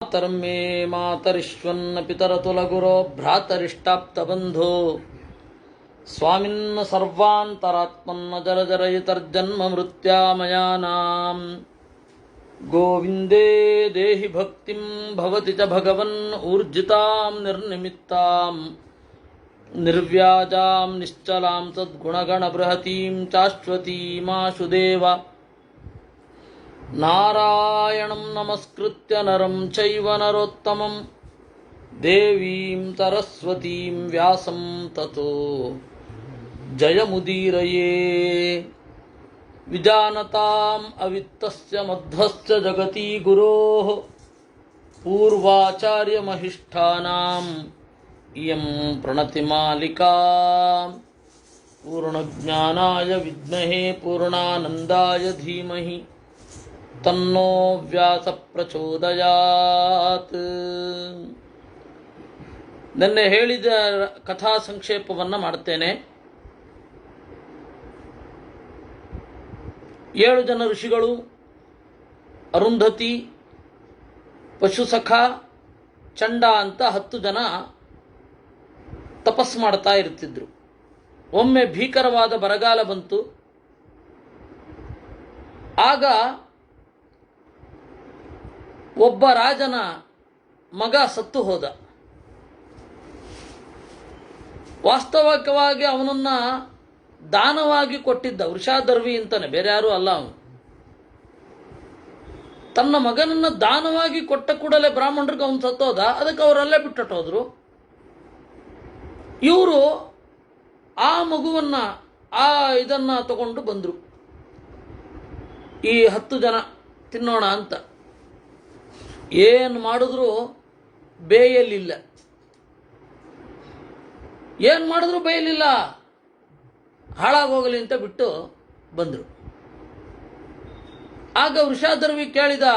ಮಾತರ್ಮೇ ಮಾತರಿಶ್ವನ್ನ ಪಿತರತುಲಗುರೋ ಭ್ರಾತರಿಷ್ಟಾಪ್ತಬಂಧೋ ಸ್ವಾಮಿನ್ನ ಸರ್ವಾಂತರಾತ್ಮನ್ನ ಜರಜರಯಿತರ್ಜನ್ಮ ಮೃತ್ಯಾಮಯಾನಾಂ ಗೋವಿಂದೇ ದೇಹಿ ಭಕ್ತಿಂ ಭವತಿ ಚ ಭಗವನ್ ಊರ್ಜಿತಾಂ ನಿರ್ನಿಮಿತ್ತಾಂ ನಿರ್ವ್ಯಾಜಾಂ ನಿಶ್ಚಲಾಂ ಸದ್ಗುಣಗಣ ಬೃಹತೀಂ ಚಾಶ್ವತೀಮಾಶುದೇವ ನಾರಾಯಣಂ ನಮಸ್ಕೃತ್ಯ ನರಂ ಚೈವ ನರೋತ್ತಮಂ ದೇವೀಂ ಸರಸ್ವತೀಂ ವ್ಯಾಸಂ ತತೋ ಜಯಮುದೀರಯೇ ವಿಜಾನತಾಂ ಅವಿತ್ತಸ್ಯ ಮಧ್ವಸ್ಯ ಜಗತಿ ಗುರೋಃ ಪೂರ್ವಾಚಾರ್ಯಮಹಿಷ್ಠಾನಾಂ ಇಯಂ ಪ್ರಣತಿಮಾಲಿಕಾ ಪೂರ್ಣಜ್ಞಾನಾಯ ವಿದ್ಮಹೇ ಪೂರ್ಣಾನಂದಾಯ ಧೀಮಹಿ ತನ್ನೋ ವ್ಯಾಸ ಪ್ರಚೋದಯಾತ್. ನಿನ್ನೆ ಹೇಳಿದ ಕಥಾ ಸಂಕ್ಷೇಪವನ್ನು ಮಾಡ್ತೇನೆ. 7 ಜನ ಋಷಿಗಳು, ಅರುಂಧತಿ, ಪಶುಸಖ, ಚಂಡ ಅಂತ 10 ಜನ ತಪಸ್ ಮಾಡ್ತಾ ಇರ್ತಿದ್ರು. ಒಮ್ಮೆ ಭೀಕರವಾದ ಬರಗಾಲ ಬಂತು. ಆಗ ಒಬ್ಬ ರಾಜನ ಮಗ ಸತ್ತು ಹೋದ. ವಾಸ್ತವಿಕವಾಗಿ ಅವನನ್ನ ದಾನವಾಗಿ ಕೊಟ್ಟಿದ್ದ ವೃಷಾದರ್ವಿ ಅಂತಾನೆ, ಬೇರೆ ಯಾರೂ ಅಲ್ಲ. ಅವನು ತನ್ನ ಮಗನನ್ನ ದಾನವಾಗಿ ಕೊಟ್ಟ ಕೂಡಲೇ ಬ್ರಾಹ್ಮಣರಿಗೆ ಅವನು ಸತ್ತೋದ. ಅದಕ್ಕೆ ಅವರಲ್ಲೇ ಬಿಟ್ಟುಟ್ಟೋದ್ರು. ಇವರು ಆ ಮಗುವನ್ನ ಇದನ್ನ ತಗೊಂಡು ಬಂದರು. ಈ 10 ಜನ ತಿನ್ನೋಣ ಅಂತ ಏನು ಮಾಡಿದ್ರು ಬೇಯಲಿಲ್ಲ. ಏನು ಮಾಡಿದ್ರು ಬೇಯಲಿಲ್ಲ. ಹಾಳಾಗೋಗಲಿ ಅಂತ ಬಿಟ್ಟು ಬಂದರು. ಆಗ ವೃಷಾದರ್ವಿ ಕೇಳಿದ,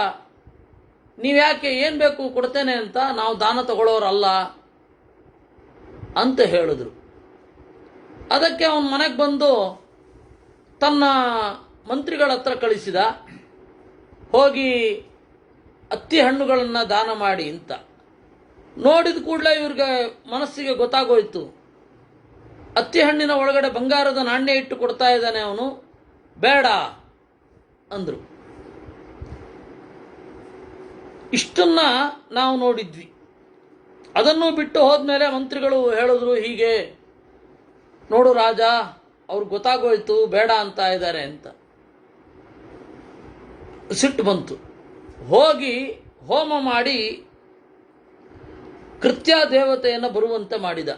ನೀವ್ಯಾಕೆ, ಏನು ಬೇಕು ಕೊಡ್ತೇನೆ ಅಂತ. ನಾವು ದಾನ ತಗೊಳ್ಳೋರಲ್ಲ ಅಂತ ಹೇಳಿದ್ರು. ಅದಕ್ಕೆ ಅವನ ಮನೆಗೆ ಬಂದು ತನ್ನ ಮಂತ್ರಿಗಳ ಹತ್ರ ಕಳಿಸಿದ, ಹೋಗಿ ಅತ್ತಿ ಹಣ್ಣುಗಳನ್ನು ದಾನ ಮಾಡಿ ಅಂತ. ನೋಡಿದ ಕೂಡಲೇ ಇವ್ರಿಗೆ ಮನಸ್ಸಿಗೆ ಗೊತ್ತಾಗೋಯ್ತು, ಅತ್ತಿ ಹಣ್ಣಿನ ಒಳಗಡೆ ಬಂಗಾರದ ನಾಣ್ಯ ಇಟ್ಟು ಕೊಡ್ತಾ ಇದ್ದಾನೆ ಅವನು, ಬೇಡ ಅಂದರು. ಇಷ್ಟನ್ನ ನಾವು ನೋಡಿದ್ವಿ. ಅದನ್ನು ಬಿಟ್ಟು ಹೋದ್ಮೇಲೆ ಮಂತ್ರಿಗಳು ಹೇಳಿದ್ರು, ಹೀಗೆ ನೋಡು ರಾಜ, ಅವ್ರಿಗೆ ಗೊತ್ತಾಗೋಯ್ತು ಬೇಡ ಅಂತ ಇದ್ದಾರೆ ಅಂತ. ಸಿಟ್ಟು ಬಂತು. ಹೋಗಿ ಹೋಮ ಮಾಡಿ ಕೃತ್ಯ ದೇವತೆಯನ್ನು ಬರುವಂತೆ ಮಾಡಿದ.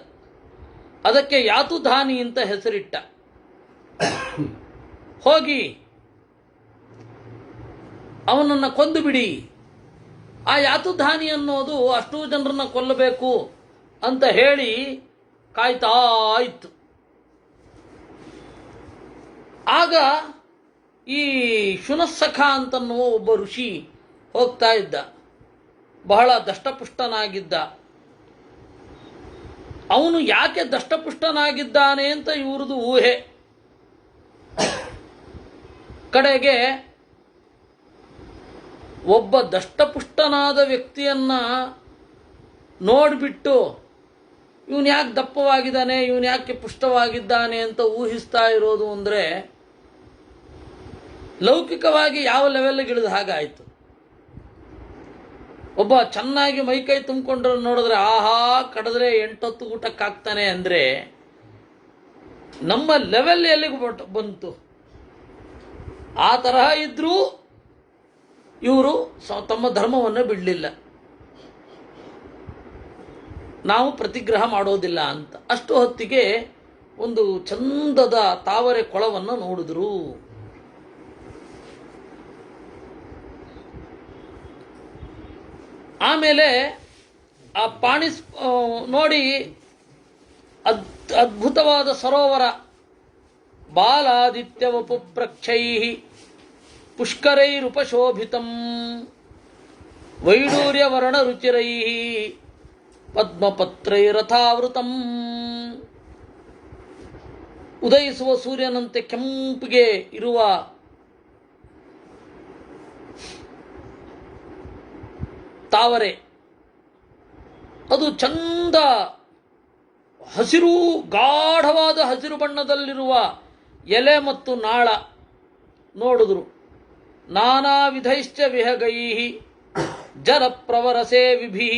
ಅದಕ್ಕೆ ಯಾತುಧಾನಿ ಅಂತ ಹೆಸರಿಟ್ಟ. ಹೋಗಿ ಅವನನ್ನು ಕೊಂದು ಬಿಡಿ. ಆ ಯಾತುಧಾನಿ ಅನ್ನೋದು ಅಷ್ಟೂ ಜನರನ್ನ ಕೊಲ್ಲಬೇಕು ಅಂತ ಹೇಳಿ ಕಾಯ್ತಾ ಇತ್ತು. ಆಗ ಈ ಶುನಸ್ಸಖ ಅಂತನ್ನುವ ಒಬ್ಬ ಋಷಿ ಹೋಗ್ತಾ ಇದ್ದ. ಬಹಳ ದಷ್ಟಪುಷ್ಟನಾಗಿದ್ದ. ಅವನು ಯಾಕೆ ದಷ್ಟಪುಷ್ಟನಾಗಿದ್ದಾನೆ ಅಂತ ಇವ್ರದ್ದು ಊಹೆ. ಕಡೆಗೆ ಒಬ್ಬ ದಷ್ಟಪುಷ್ಟನಾದ ವ್ಯಕ್ತಿಯನ್ನ ನೋಡಿಬಿಟ್ಟು ಇವನು ಯಾಕೆ ದಪ್ಪವಾಗಿದ್ದಾನೆ, ಇವನು ಯಾಕೆ ಪುಷ್ಟವಾಗಿದ್ದಾನೆ ಅಂತ ಊಹಿಸ್ತಾ ಇರೋದು ಅಂದರೆ ಲೌಕಿಕವಾಗಿ ಯಾವ ಲೆವೆಲ್ಗೆ ಇಳಿದ ಹಾಗಾಯಿತು. ಒಬ್ಬ ಚೆನ್ನಾಗಿ ಮೈಕೈ ತುಂಬಿಕೊಂಡ್ರೆ ನೋಡಿದ್ರೆ ಆಹಾ ಕಡಿದ್ರೆ 8 ಊಟಕ್ಕಾಗ್ತಾನೆ ಅಂದರೆ ನಮ್ಮ ಲೆವೆಲ್ ಎಲ್ಲಿಗೆ ಬಂತು. ಆ ತರಹ ಇದ್ರೂ ಇವರು ತಮ್ಮ ಧರ್ಮವನ್ನು ಬಿಡಲಿಲ್ಲ. ನಾವು ಪ್ರತಿಗ್ರಹ ಮಾಡೋದಿಲ್ಲ ಅಂತ. ಅಷ್ಟು ಹೊತ್ತಿಗೆ ಒಂದು ಚಂದದ ತಾವರೆ ಕೊಳವನ್ನು ನೋಡಿದ್ರು. ಆಮೇಲೆ ಆ ಪಾಣಿ ನೋಡಿ ಅದ್ಭುತವಾದ ಸರೋವರ. ಬಾಲಾದಿತ್ಯ ವಪು ಪ್ರಕ್ಷೈ ಪುಷ್ಕರೈರುಪಶೋಭಿತಂ ವೈಡೂರ್ಯವರ್ಣ ರುಚಿರೈ ಪದ್ಮಪತ್ರೈರಥಾವೃತಂ. ಉದಯಿಸುವ ಸೂರ್ಯನಂತೆ ಕೆಂಪಿಗೆ ಇರುವ ತಾವರೆ, ಅದು ಚಂದ ಹಸಿರು, ಗಾಢವಾದ ಹಸಿರು ಬಣ್ಣದಲ್ಲಿರುವ ಎಲೆ ಮತ್ತು ನಾಳ ನೋಡಿದ್ರು. ನಾನಾ ವಿಧೈಶ್ಚ ವಿಹಗೈ ಜಲಪ್ರವರಸೇ ವಿಭಿ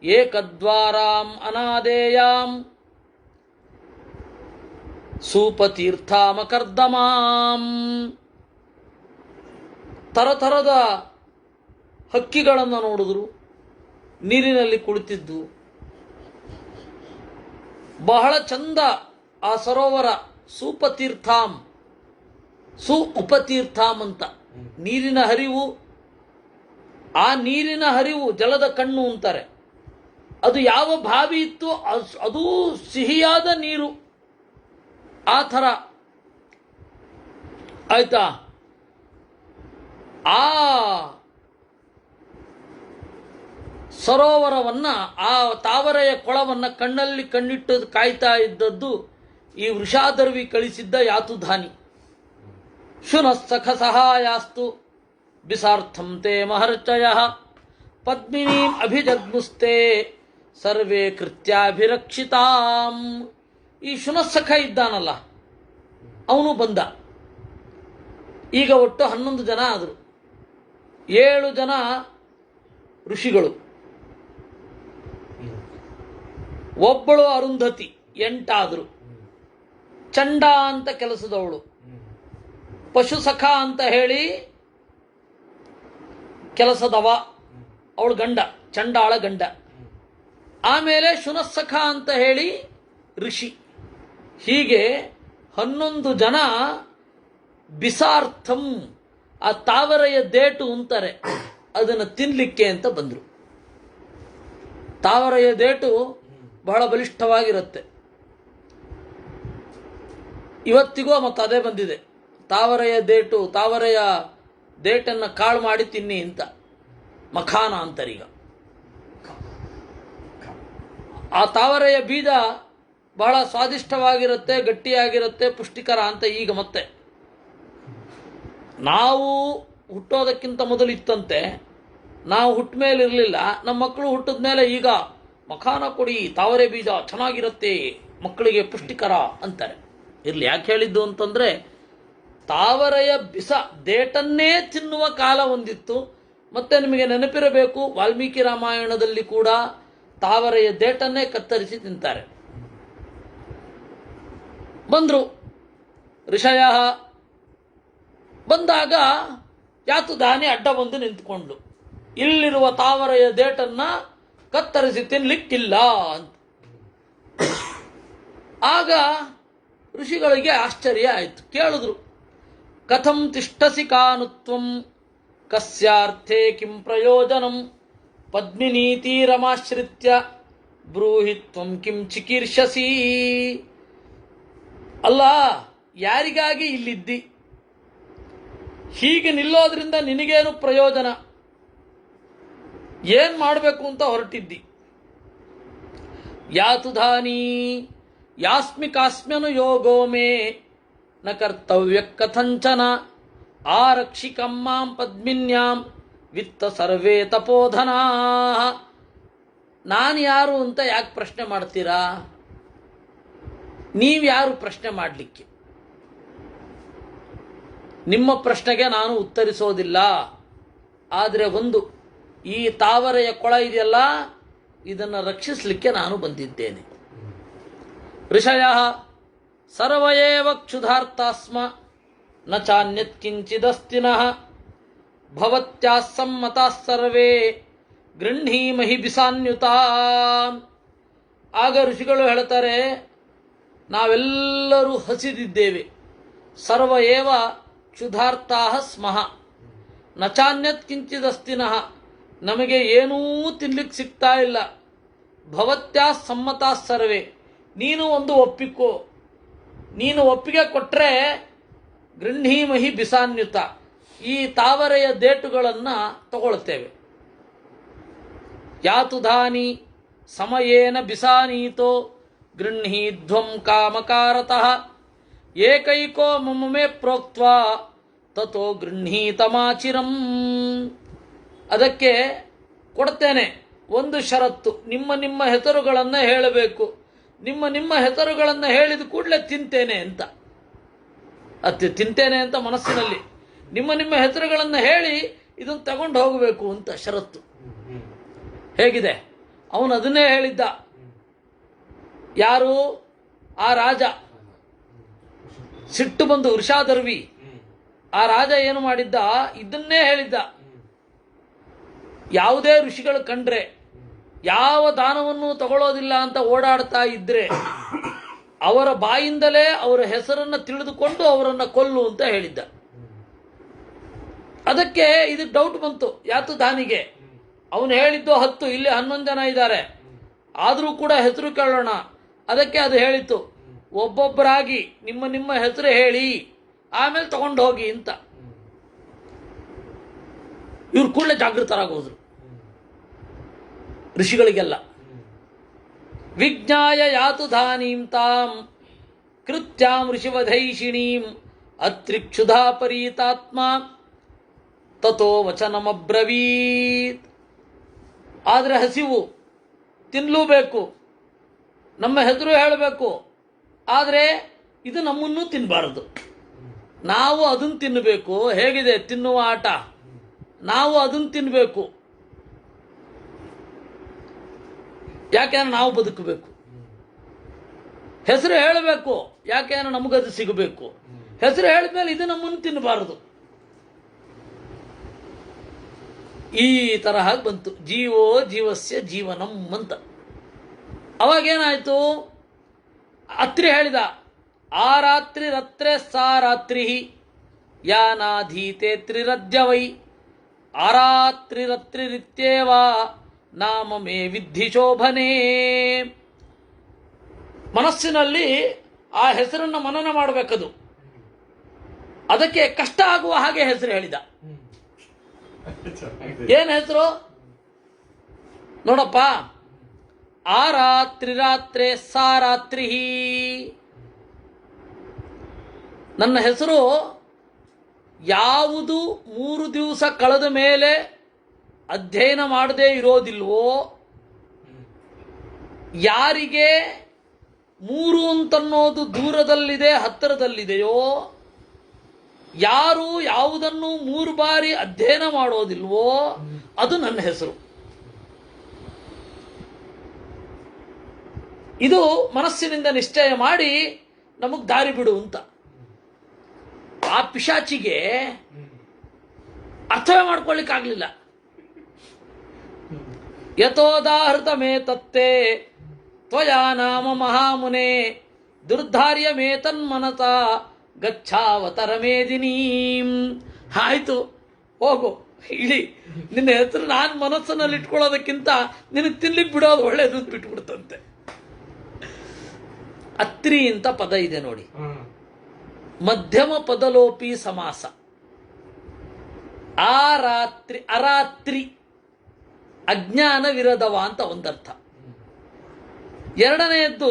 ಏಕದ್ವಾರಾಂ ಅನಾದೇಯಾಂ ಸೂಪತೀರ್ಥಾಮಕರ್ದಮಾಂ. ತರತರದ ಹಕ್ಕಿಗಳನ್ನು ನೋಡಿದ್ರು, ನೀರಿನಲ್ಲಿ ಕುಳಿತಿದ್ದು. ಬಹಳ ಚಂದ ಆ ಸರೋವರ. ಸೂಪತೀರ್ಥಾಂ, ಉಪತೀರ್ಥಾಂ ಅಂತ ನೀರಿನ ಹರಿವು. ಆ ನೀರಿನ ಹರಿವು ಜಲದ ಕಣ್ಣು ಅಂತಾರೆ. ಅದು ಯಾವ ಬಾವಿ ಇತ್ತು ಅದೂ ಸಿಹಿಯಾದ ನೀರು. ಆ ಥರ ಆಯ್ತಾ. ಆ ಸರೋವರವನ್ನ, ಆ ತಾವರೆಯ ಕೊಳವನ್ನ ಕಣ್ಣಲ್ಲಿ ಕಣ್ಣಿಟ್ಟು ಕಾಯ್ತಾ ಇದ್ದದ್ದು ಈ ವೃಷಾದರ್ವಿ ಕಳಿಸಿದ್ದ ಯಾತುಧಾನಿ. ಶುನಸ್ಸಖ ಸಹಾಯಾಸ್ತು ಬಿಸಾರ್ಥಂ ತೇ ಮಹರ್ಚಯ ಪದ್ಮಿನೀಂ ಅಭಿಜಗ್ಮುಸ್ತೆ ಸರ್ವೇ ಕೃತ್ಯಾಭಿರಕ್ಷಿತಾಂ. ಈ ಶುನಸ್ಸಖ ಇದ್ದಾನಲ್ಲ, ಅವನು ಬಂದ. ಈಗ ಒಟ್ಟು 11 ಜನ ಆದರು. 7 ಜನ ಋಷಿಗಳು, ಒಬ್ಬಳು ಅರುಂಧತಿ, 8 ಆದರು. ಚಂಡ ಅಂತ ಕೆಲಸದವಳು, ಪಶುಸಖ ಅಂತ ಹೇಳಿ ಕೆಲಸದವ, ಅವಳು ಗಂಡ, ಚಂಡಾಳ ಗಂಡ. ಆಮೇಲೆ ಶುನಸ್ಸಖ ಅಂತ ಹೇಳಿ ಋಷಿ. ಹೀಗೆ 11 ಜನ ಬಿಸಾರ್ಥಂ, ಆ ತಾವರೆಯ ದೇಟು ಅಂತಾರೆ, ಅದನ್ನು ತಿನ್ನಲಿಕ್ಕೆ ಅಂತ ಬಂದರು. ತಾವರೆಯ ದೇಟು ಬಹಳ ಬಲಿಷ್ಠವಾಗಿರುತ್ತೆ. ಇವತ್ತಿಗೂ ಮತ್ತು ಅದೇ ಬಂದಿದೆ. ತಾವರೆಯ ದೇಟನ್ನು ಕಾಳು ಮಾಡಿ ತಿನ್ನಿ ಅಂತ ಮಖಾನ ಅಂತರೀಗ. ಆ ತಾವರೆಯ ಬೀಜ ಬಹಳ ಸ್ವಾದಿಷ್ಟವಾಗಿರುತ್ತೆ, ಗಟ್ಟಿಯಾಗಿರುತ್ತೆ, ಪುಷ್ಟಿಕರ ಅಂತ ಈಗ ಮತ್ತೆ. ನಾವು ಹುಟ್ಟೋದಕ್ಕಿಂತ ಮೊದಲು ಇತ್ತಂತೆ, ನಾವು ಹುಟ್ಟ ಮೇಲೆ ಇರಲಿಲ್ಲ. ನಮ್ಮ ಮಕ್ಕಳು ಹುಟ್ಟಿದ ಮೇಲೆ ಈಗ ಮಖಾನ ಕೊಡಿ, ತಾವರೆ ಬೀಜ ಚೆನ್ನಾಗಿರುತ್ತೆ, ಮಕ್ಕಳಿಗೆ ಪುಷ್ಟಿಕರ ಅಂತಾರೆ. ಇರಲಿ, ಯಾಕೆ ಹೇಳಿದ್ದು ಅಂತಂದರೆ, ತಾವರೆಯ ದೇಟನ್ನೇ ತಿನ್ನುವ ಕಾಲ ಒಂದಿತ್ತು. ಮತ್ತೆ ನಿಮಗೆ ನೆನಪಿರಬೇಕು, ವಾಲ್ಮೀಕಿ ರಾಮಾಯಣದಲ್ಲಿ ಕೂಡ ತಾವರೆಯ ದೇಟನ್ನೇ ಕತ್ತರಿಸಿ ತಿಂತಾರೆ. ಬಂದರು ಋಷಯ. ಬಂದಾಗ ಯಾತುಧಾನಿ ಅಡ್ಡ ಬಂದು ನಿಂತ್ಕೊಂಡು, ಇಲ್ಲಿರುವ ತಾವರೆಯ ದೇಟನ್ನ ಕತ್ತರಿಸಿ ತಿನ್ಲಿಕ್ಕಿಲ್ಲ ಅಂತ. ಆಗ ಋಷಿಗಳಿಗೆ ಆಶ್ಚರ್ಯ ಆಯಿತು. ಕೇಳಿದ್ರು, ಕಥಂ ತಿಷ್ಠಸಿ ಕಾನುತ್ವಂ ಕಸ್ಯಾರ್ಥೇ ಕಿಂ ಪ್ರಯೋಜನಂ ಪದ್ಮಿನೀತೀರಮಾಶ್ರಿತ್ಯ ಬ್ರೂಹಿ ತ್ವಂ ಕಿಂ ಚಿಕೀರ್ಷಸಿ. ಅಲ್ಲ, ಯಾರಿಗಾಗಿ ಇಲ್ಲಿದ್ದಿ? ಹೀಗೆ ನಿಲ್ಲೋದ್ರಿಂದ ನಿನಗೇನು ಪ್ರಯೋಜನ? ಏನ್ ಮಾಡಬೇಕು ಅಂತ ಹೊರಟಿದ್ದಿ? ಯಾತುಧಾನಿ ಯಾಸ್ಮಿ ಕಾಸ್ಮ್ಯನು ಯೋಗೋ ಮೇ ನ ಕರ್ತವ್ಯ ಕಥಂಚನ ಆರಕ್ಷಿಕಮ್ಮಾಂ ಪದ್ಮಿನ್ಯಾಂ ವಿತ್ತ ಸರ್ವೇ ತಪೋಧನಾ. ನಾನು ಯಾರು ಅಂತ ಯಾಕೆ ಪ್ರಶ್ನೆ ಮಾಡ್ತೀರಾ? ನೀವ್ಯಾರು ಪ್ರಶ್ನೆ ಮಾಡಲಿಕ್ಕೆ? ನಿಮ್ಮ ಪ್ರಶ್ನೆಗೆ ನಾನು ಉತ್ತರಿಸೋದಿಲ್ಲ. ಆದರೆ ಒಂದು, ಈ ತಾವರೆಯ ಕೊಳ ಇದೆಯಲ್ಲ, ಇದನ್ನು ರಕ್ಷಿಸಲಿಕ್ಕೆ ನಾನು ಬಂದಿದ್ದೇನೆ. ಋಷಯ ಸರ್ವಯೇವ ಕ್ಷುಧಾರ್ತಾಸ್ಮ ನ ಚಾನ್ಯತ್ ಕಿಂಚಿದಸ್ತಿನಃ ಭವತ್ಯಾಃ ಸಮ್ಮತಾಃ ಸರ್ವೇ ಗೃಹೀಮಹಿ ಬಿಸಾನ್ಯುತಾ. ಆಗ ಋಷಿಗಳು ಹೇಳ್ತಾರೆ, ನಾವೆಲ್ಲರೂ ಹಸಿದಿದ್ದೇವೆ. ಸರ್ವಯೇವ ಕ್ಷುಧಾರ್ತಾಃ ಸ್ಮಃ ನ ಚಾನ್ಯತ್ ಕಿಂಚಿದಸ್ತಿನಃ, ನಮಗೆ ಏನೂ ತಿನ್ಲಿಕ್ಕೆ ಸಿಗ್ತಾ ಇಲ್ಲ. ಭವತ್ಯಾಃ ಸಮ್ಮತಾಃ ಸರ್ವೇ, ನೀನು ಒಂದು ಒಪ್ಪಿಕೋ. ನೀನು ಒಪ್ಪಿಗೆ ಕೊಟ್ಟರೆ ಗೃಹೀಮಹಿ ಬಿಸಾನ್ಯುತ, ಈ ತಾವರೆಯ ದೇಟುಗಳನ್ನು ತಗೊಳ್ತೇವೆ. ಯಾತುಧಾನಿ ಸಮಯೇನ ಬಿಸಾನೀತೋ ಗೃಹೀಧ್ವಂ ಕಾಮಕಾರತಃ ಏಕೈಕೋ ಮಮಮೇ ಪ್ರೋಕ್ತ್ವಾ ತಥೋ ಗೃಹೀತಮಾಚಿರಂ. ಅದಕ್ಕೆ ಕೊಡ್ತೇನೆ. ಒಂದು ಷರತ್ತು, ನಿಮ್ಮ ನಿಮ್ಮ ಹೆಸರುಗಳನ್ನು ಹೇಳಬೇಕು. ನಿಮ್ಮ ನಿಮ್ಮ ಹೆಸರುಗಳನ್ನು ಹೇಳಿದ ಕೂಡಲೇ ತಿಂತೇನೆ ಅಂತ. ತಿಂತೇನೆ ಅಂತ ಮನಸ್ಸಿನಲ್ಲಿ ನಿಮ್ಮ ನಿಮ್ಮ ಹೆಸರುಗಳನ್ನು ಹೇಳಿ ಇದನ್ನು ತಗೊಂಡು ಹೋಗಬೇಕು ಅಂತ ಷರತ್ತು. ಹೇಗಿದೆ? ಅವನು ಅದನ್ನೇ ಹೇಳಿದ್ದ. ಯಾರು? ಆ ರಾಜ. ಸಿಟ್ಟು ಬಂದು ವೃಷಾದರ್ವಿ. ಆ ರಾಜ ಏನು ಮಾಡಿದ್ದ? ಇದನ್ನೇ ಹೇಳಿದ್ದ. ಯಾವುದೇ ಋಷಿಗಳು ಕಂಡ್ರೆ ಯಾವ ದಾನವನ್ನು ತಗೊಳ್ಳೋದಿಲ್ಲ ಅಂತ ಓಡಾಡ್ತಾ ಇದ್ರೆ ಅವರ ಬಾಯಿಂದಲೇ ಅವರ ಹೆಸರನ್ನು ತಿಳಿದುಕೊಂಡು ಅವರನ್ನು ಕೊಲ್ಲು ಅಂತ ಹೇಳಿದ್ದ. ಅದಕ್ಕೆ ಇದು ಡೌಟ್ ಬಂತು ಯಾತು ದಾನಿಗೆ. ಅವನು ಹೇಳಿದ್ದು 10, ಇಲ್ಲಿ 11 ಜನ ಇದ್ದಾರೆ, ಆದರೂ ಕೂಡ ಹೆಸರು ಕೇಳೋಣ. ಅದಕ್ಕೆ ಅದು ಹೇಳಿತು, ಒಬ್ಬೊಬ್ಬರಾಗಿ ನಿಮ್ಮ ನಿಮ್ಮ ಹೆಸರು ಹೇಳಿ ಆಮೇಲೆ ತಗೊಂಡು ಹೋಗಿ ಅಂತ. ಇವ್ರು ಕೂಡಲೇ ಜಾಗೃತರಾಗೋದ್ರು, ಋಷಿಗಳಿಗೆಲ್ಲ. ವಿಜ್ಞಾಯ ಯಾತು ಧಾನೀಂ ತಾಂ ಕೃತ್ಯಾಂ ಋಷಿವಧೈಷಿಣೀಂ ಅತ್ರಿಕ್ಷುಧಾ ಪರೀತಾತ್ಮ ತಥೋ ವಚನಮಬ್ರವೀತ್. ಆದರೆ ಹಸಿವು, ತಿನ್ನಲೂಬೇಕು, ನಮ್ಮ ಹೆಸರು ಹೇಳಬೇಕು, ಆದರೆ ಇದು ನಮ್ಮನ್ನು ತಿನ್ನಬಾರದು, ನಾವು ಅದನ್ನು ತಿನ್ನಬೇಕು. ಹೇಗಿದೆ ತಿನ್ನುವ ಆಟ? ನಾವು ಅದನ್ನು ತಿನ್ನಬೇಕು. ಯಾಕೆಂದ್ರೆ ನಾವು ಬದುಕಬೇಕು. ಹೆಸರು ಹೇಳಬೇಕು, ಯಾಕೆಂದ್ರೆ ನಮಗದು ಸಿಗಬೇಕು. ಹೆಸರು ಹೇಳಿದ್ಮೇಲೆ ಇದು ನಮ್ಮನ್ನು ತಿನ್ನಬಾರದು. ಈ ತರಹ ಬಂತು ಜೀವೋ ಜೀವಸ್ಯ ಜೀವನಂ ಅಂತ. ಅವಾಗೇನಾಯ್ತು? ಅತ್ರಿ ಹೇಳಿದ, ಆ ರಾತ್ರಿ ರತ್ರೆ ಸಾ ರಾತ್ರಿ ಯಾನಾಧೀತೆ ತ್ರಿರದ್ಯವೈ ಆರಾತ್ರಿರತ್ರಿರಿತ್ಯೇವ ನಾಮ ಮೇ ವಿದ್ಧಿ ಶೋಭನೆ. ಮನಸ್ಸಿನಲ್ಲಿ ಆ ಹೆಸರನ್ನು ಮನನ ಮಾಡಬೇಕದು. ಅದಕ್ಕೆ ಕಷ್ಟ ಆಗುವ ಹಾಗೆ ಹೆಸರು ಹೇಳಿದ. ಏನ್ ಹೆಸರು ನೋಡಪ್ಪ? ಆ ರಾತ್ರಿ ರಾತ್ರೆ ಸಾ ರಾತ್ರಿ. ನನ್ನ ಹೆಸರು ಯಾವುದು 3 ದಿವಸ ಕಳೆದ ಮೇಲೆ ಅಧ್ಯಯನ ಮಾಡದೇ ಇರೋದಿಲ್ವೋ, ಯಾರಿಗೆ 3 ಅಂತನ್ನೋದು ದೂರದಲ್ಲಿದೆ ಹತ್ತಿರದಲ್ಲಿದೆಯೋ, ಯಾರು ಯಾವುದನ್ನು 3 ಬಾರಿ ಅಧ್ಯಯನ ಮಾಡೋದಿಲ್ವೋ ಅದು ನನ್ನ ಹೆಸರು. ಇದು ಮನಸ್ಸಿನಿಂದ ನಿಶ್ಚಯ ಮಾಡಿ ನಮಗ್ ದಾರಿ ಬಿಡು ಅಂತ. ಆ ಪಿಶಾಚಿಗೆ ಅರ್ಥವೇ ಮಾಡ್ಕೊಳ್ಳಿಕ್ಕಾಗ್ಲಿಲ್ಲ. ಯಥೋದಾಹೃತ ಮೇ ತತ್ತೇ ತ್ವಯಾ ನಾಮ ಮಹಾಮುನೆ ದುರ್ಧಾರ್ಯ ಮೇ ತನ್ಮನತ ಗಚ್ಛಾವತರ ಮೇದಿನೀಂ. ಆಯ್ತು, ಹೋಗು, ಇಳಿ. ನಿನ್ನ ಹೆಸರು ನಾನು ಮನಸ್ಸಿನಲ್ಲಿ ಇಟ್ಕೊಳ್ಳೋದಕ್ಕಿಂತ ನಿನಗೆ ತಿನ್ಲಿಕ್ಕೆ ಬಿಡೋದು ಒಳ್ಳೇದು ಅಂತ ಬಿಟ್ಬಿಡ್ತಂತೆ. ಅತ್ರಿ ಅಂತ ಪದ ಇದೆ ನೋಡಿ, ಮಧ್ಯಮ ಪದಲೋಪಿ ಸಮಾಸ. ಆ ರಾತ್ರಿ, ಅರಾತ್ರಿ ಅಜ್ಞಾನ ವಿರದವ ಅಂತ ಒಂದರ್ಥ. ಎರಡನೆಯದ್ದು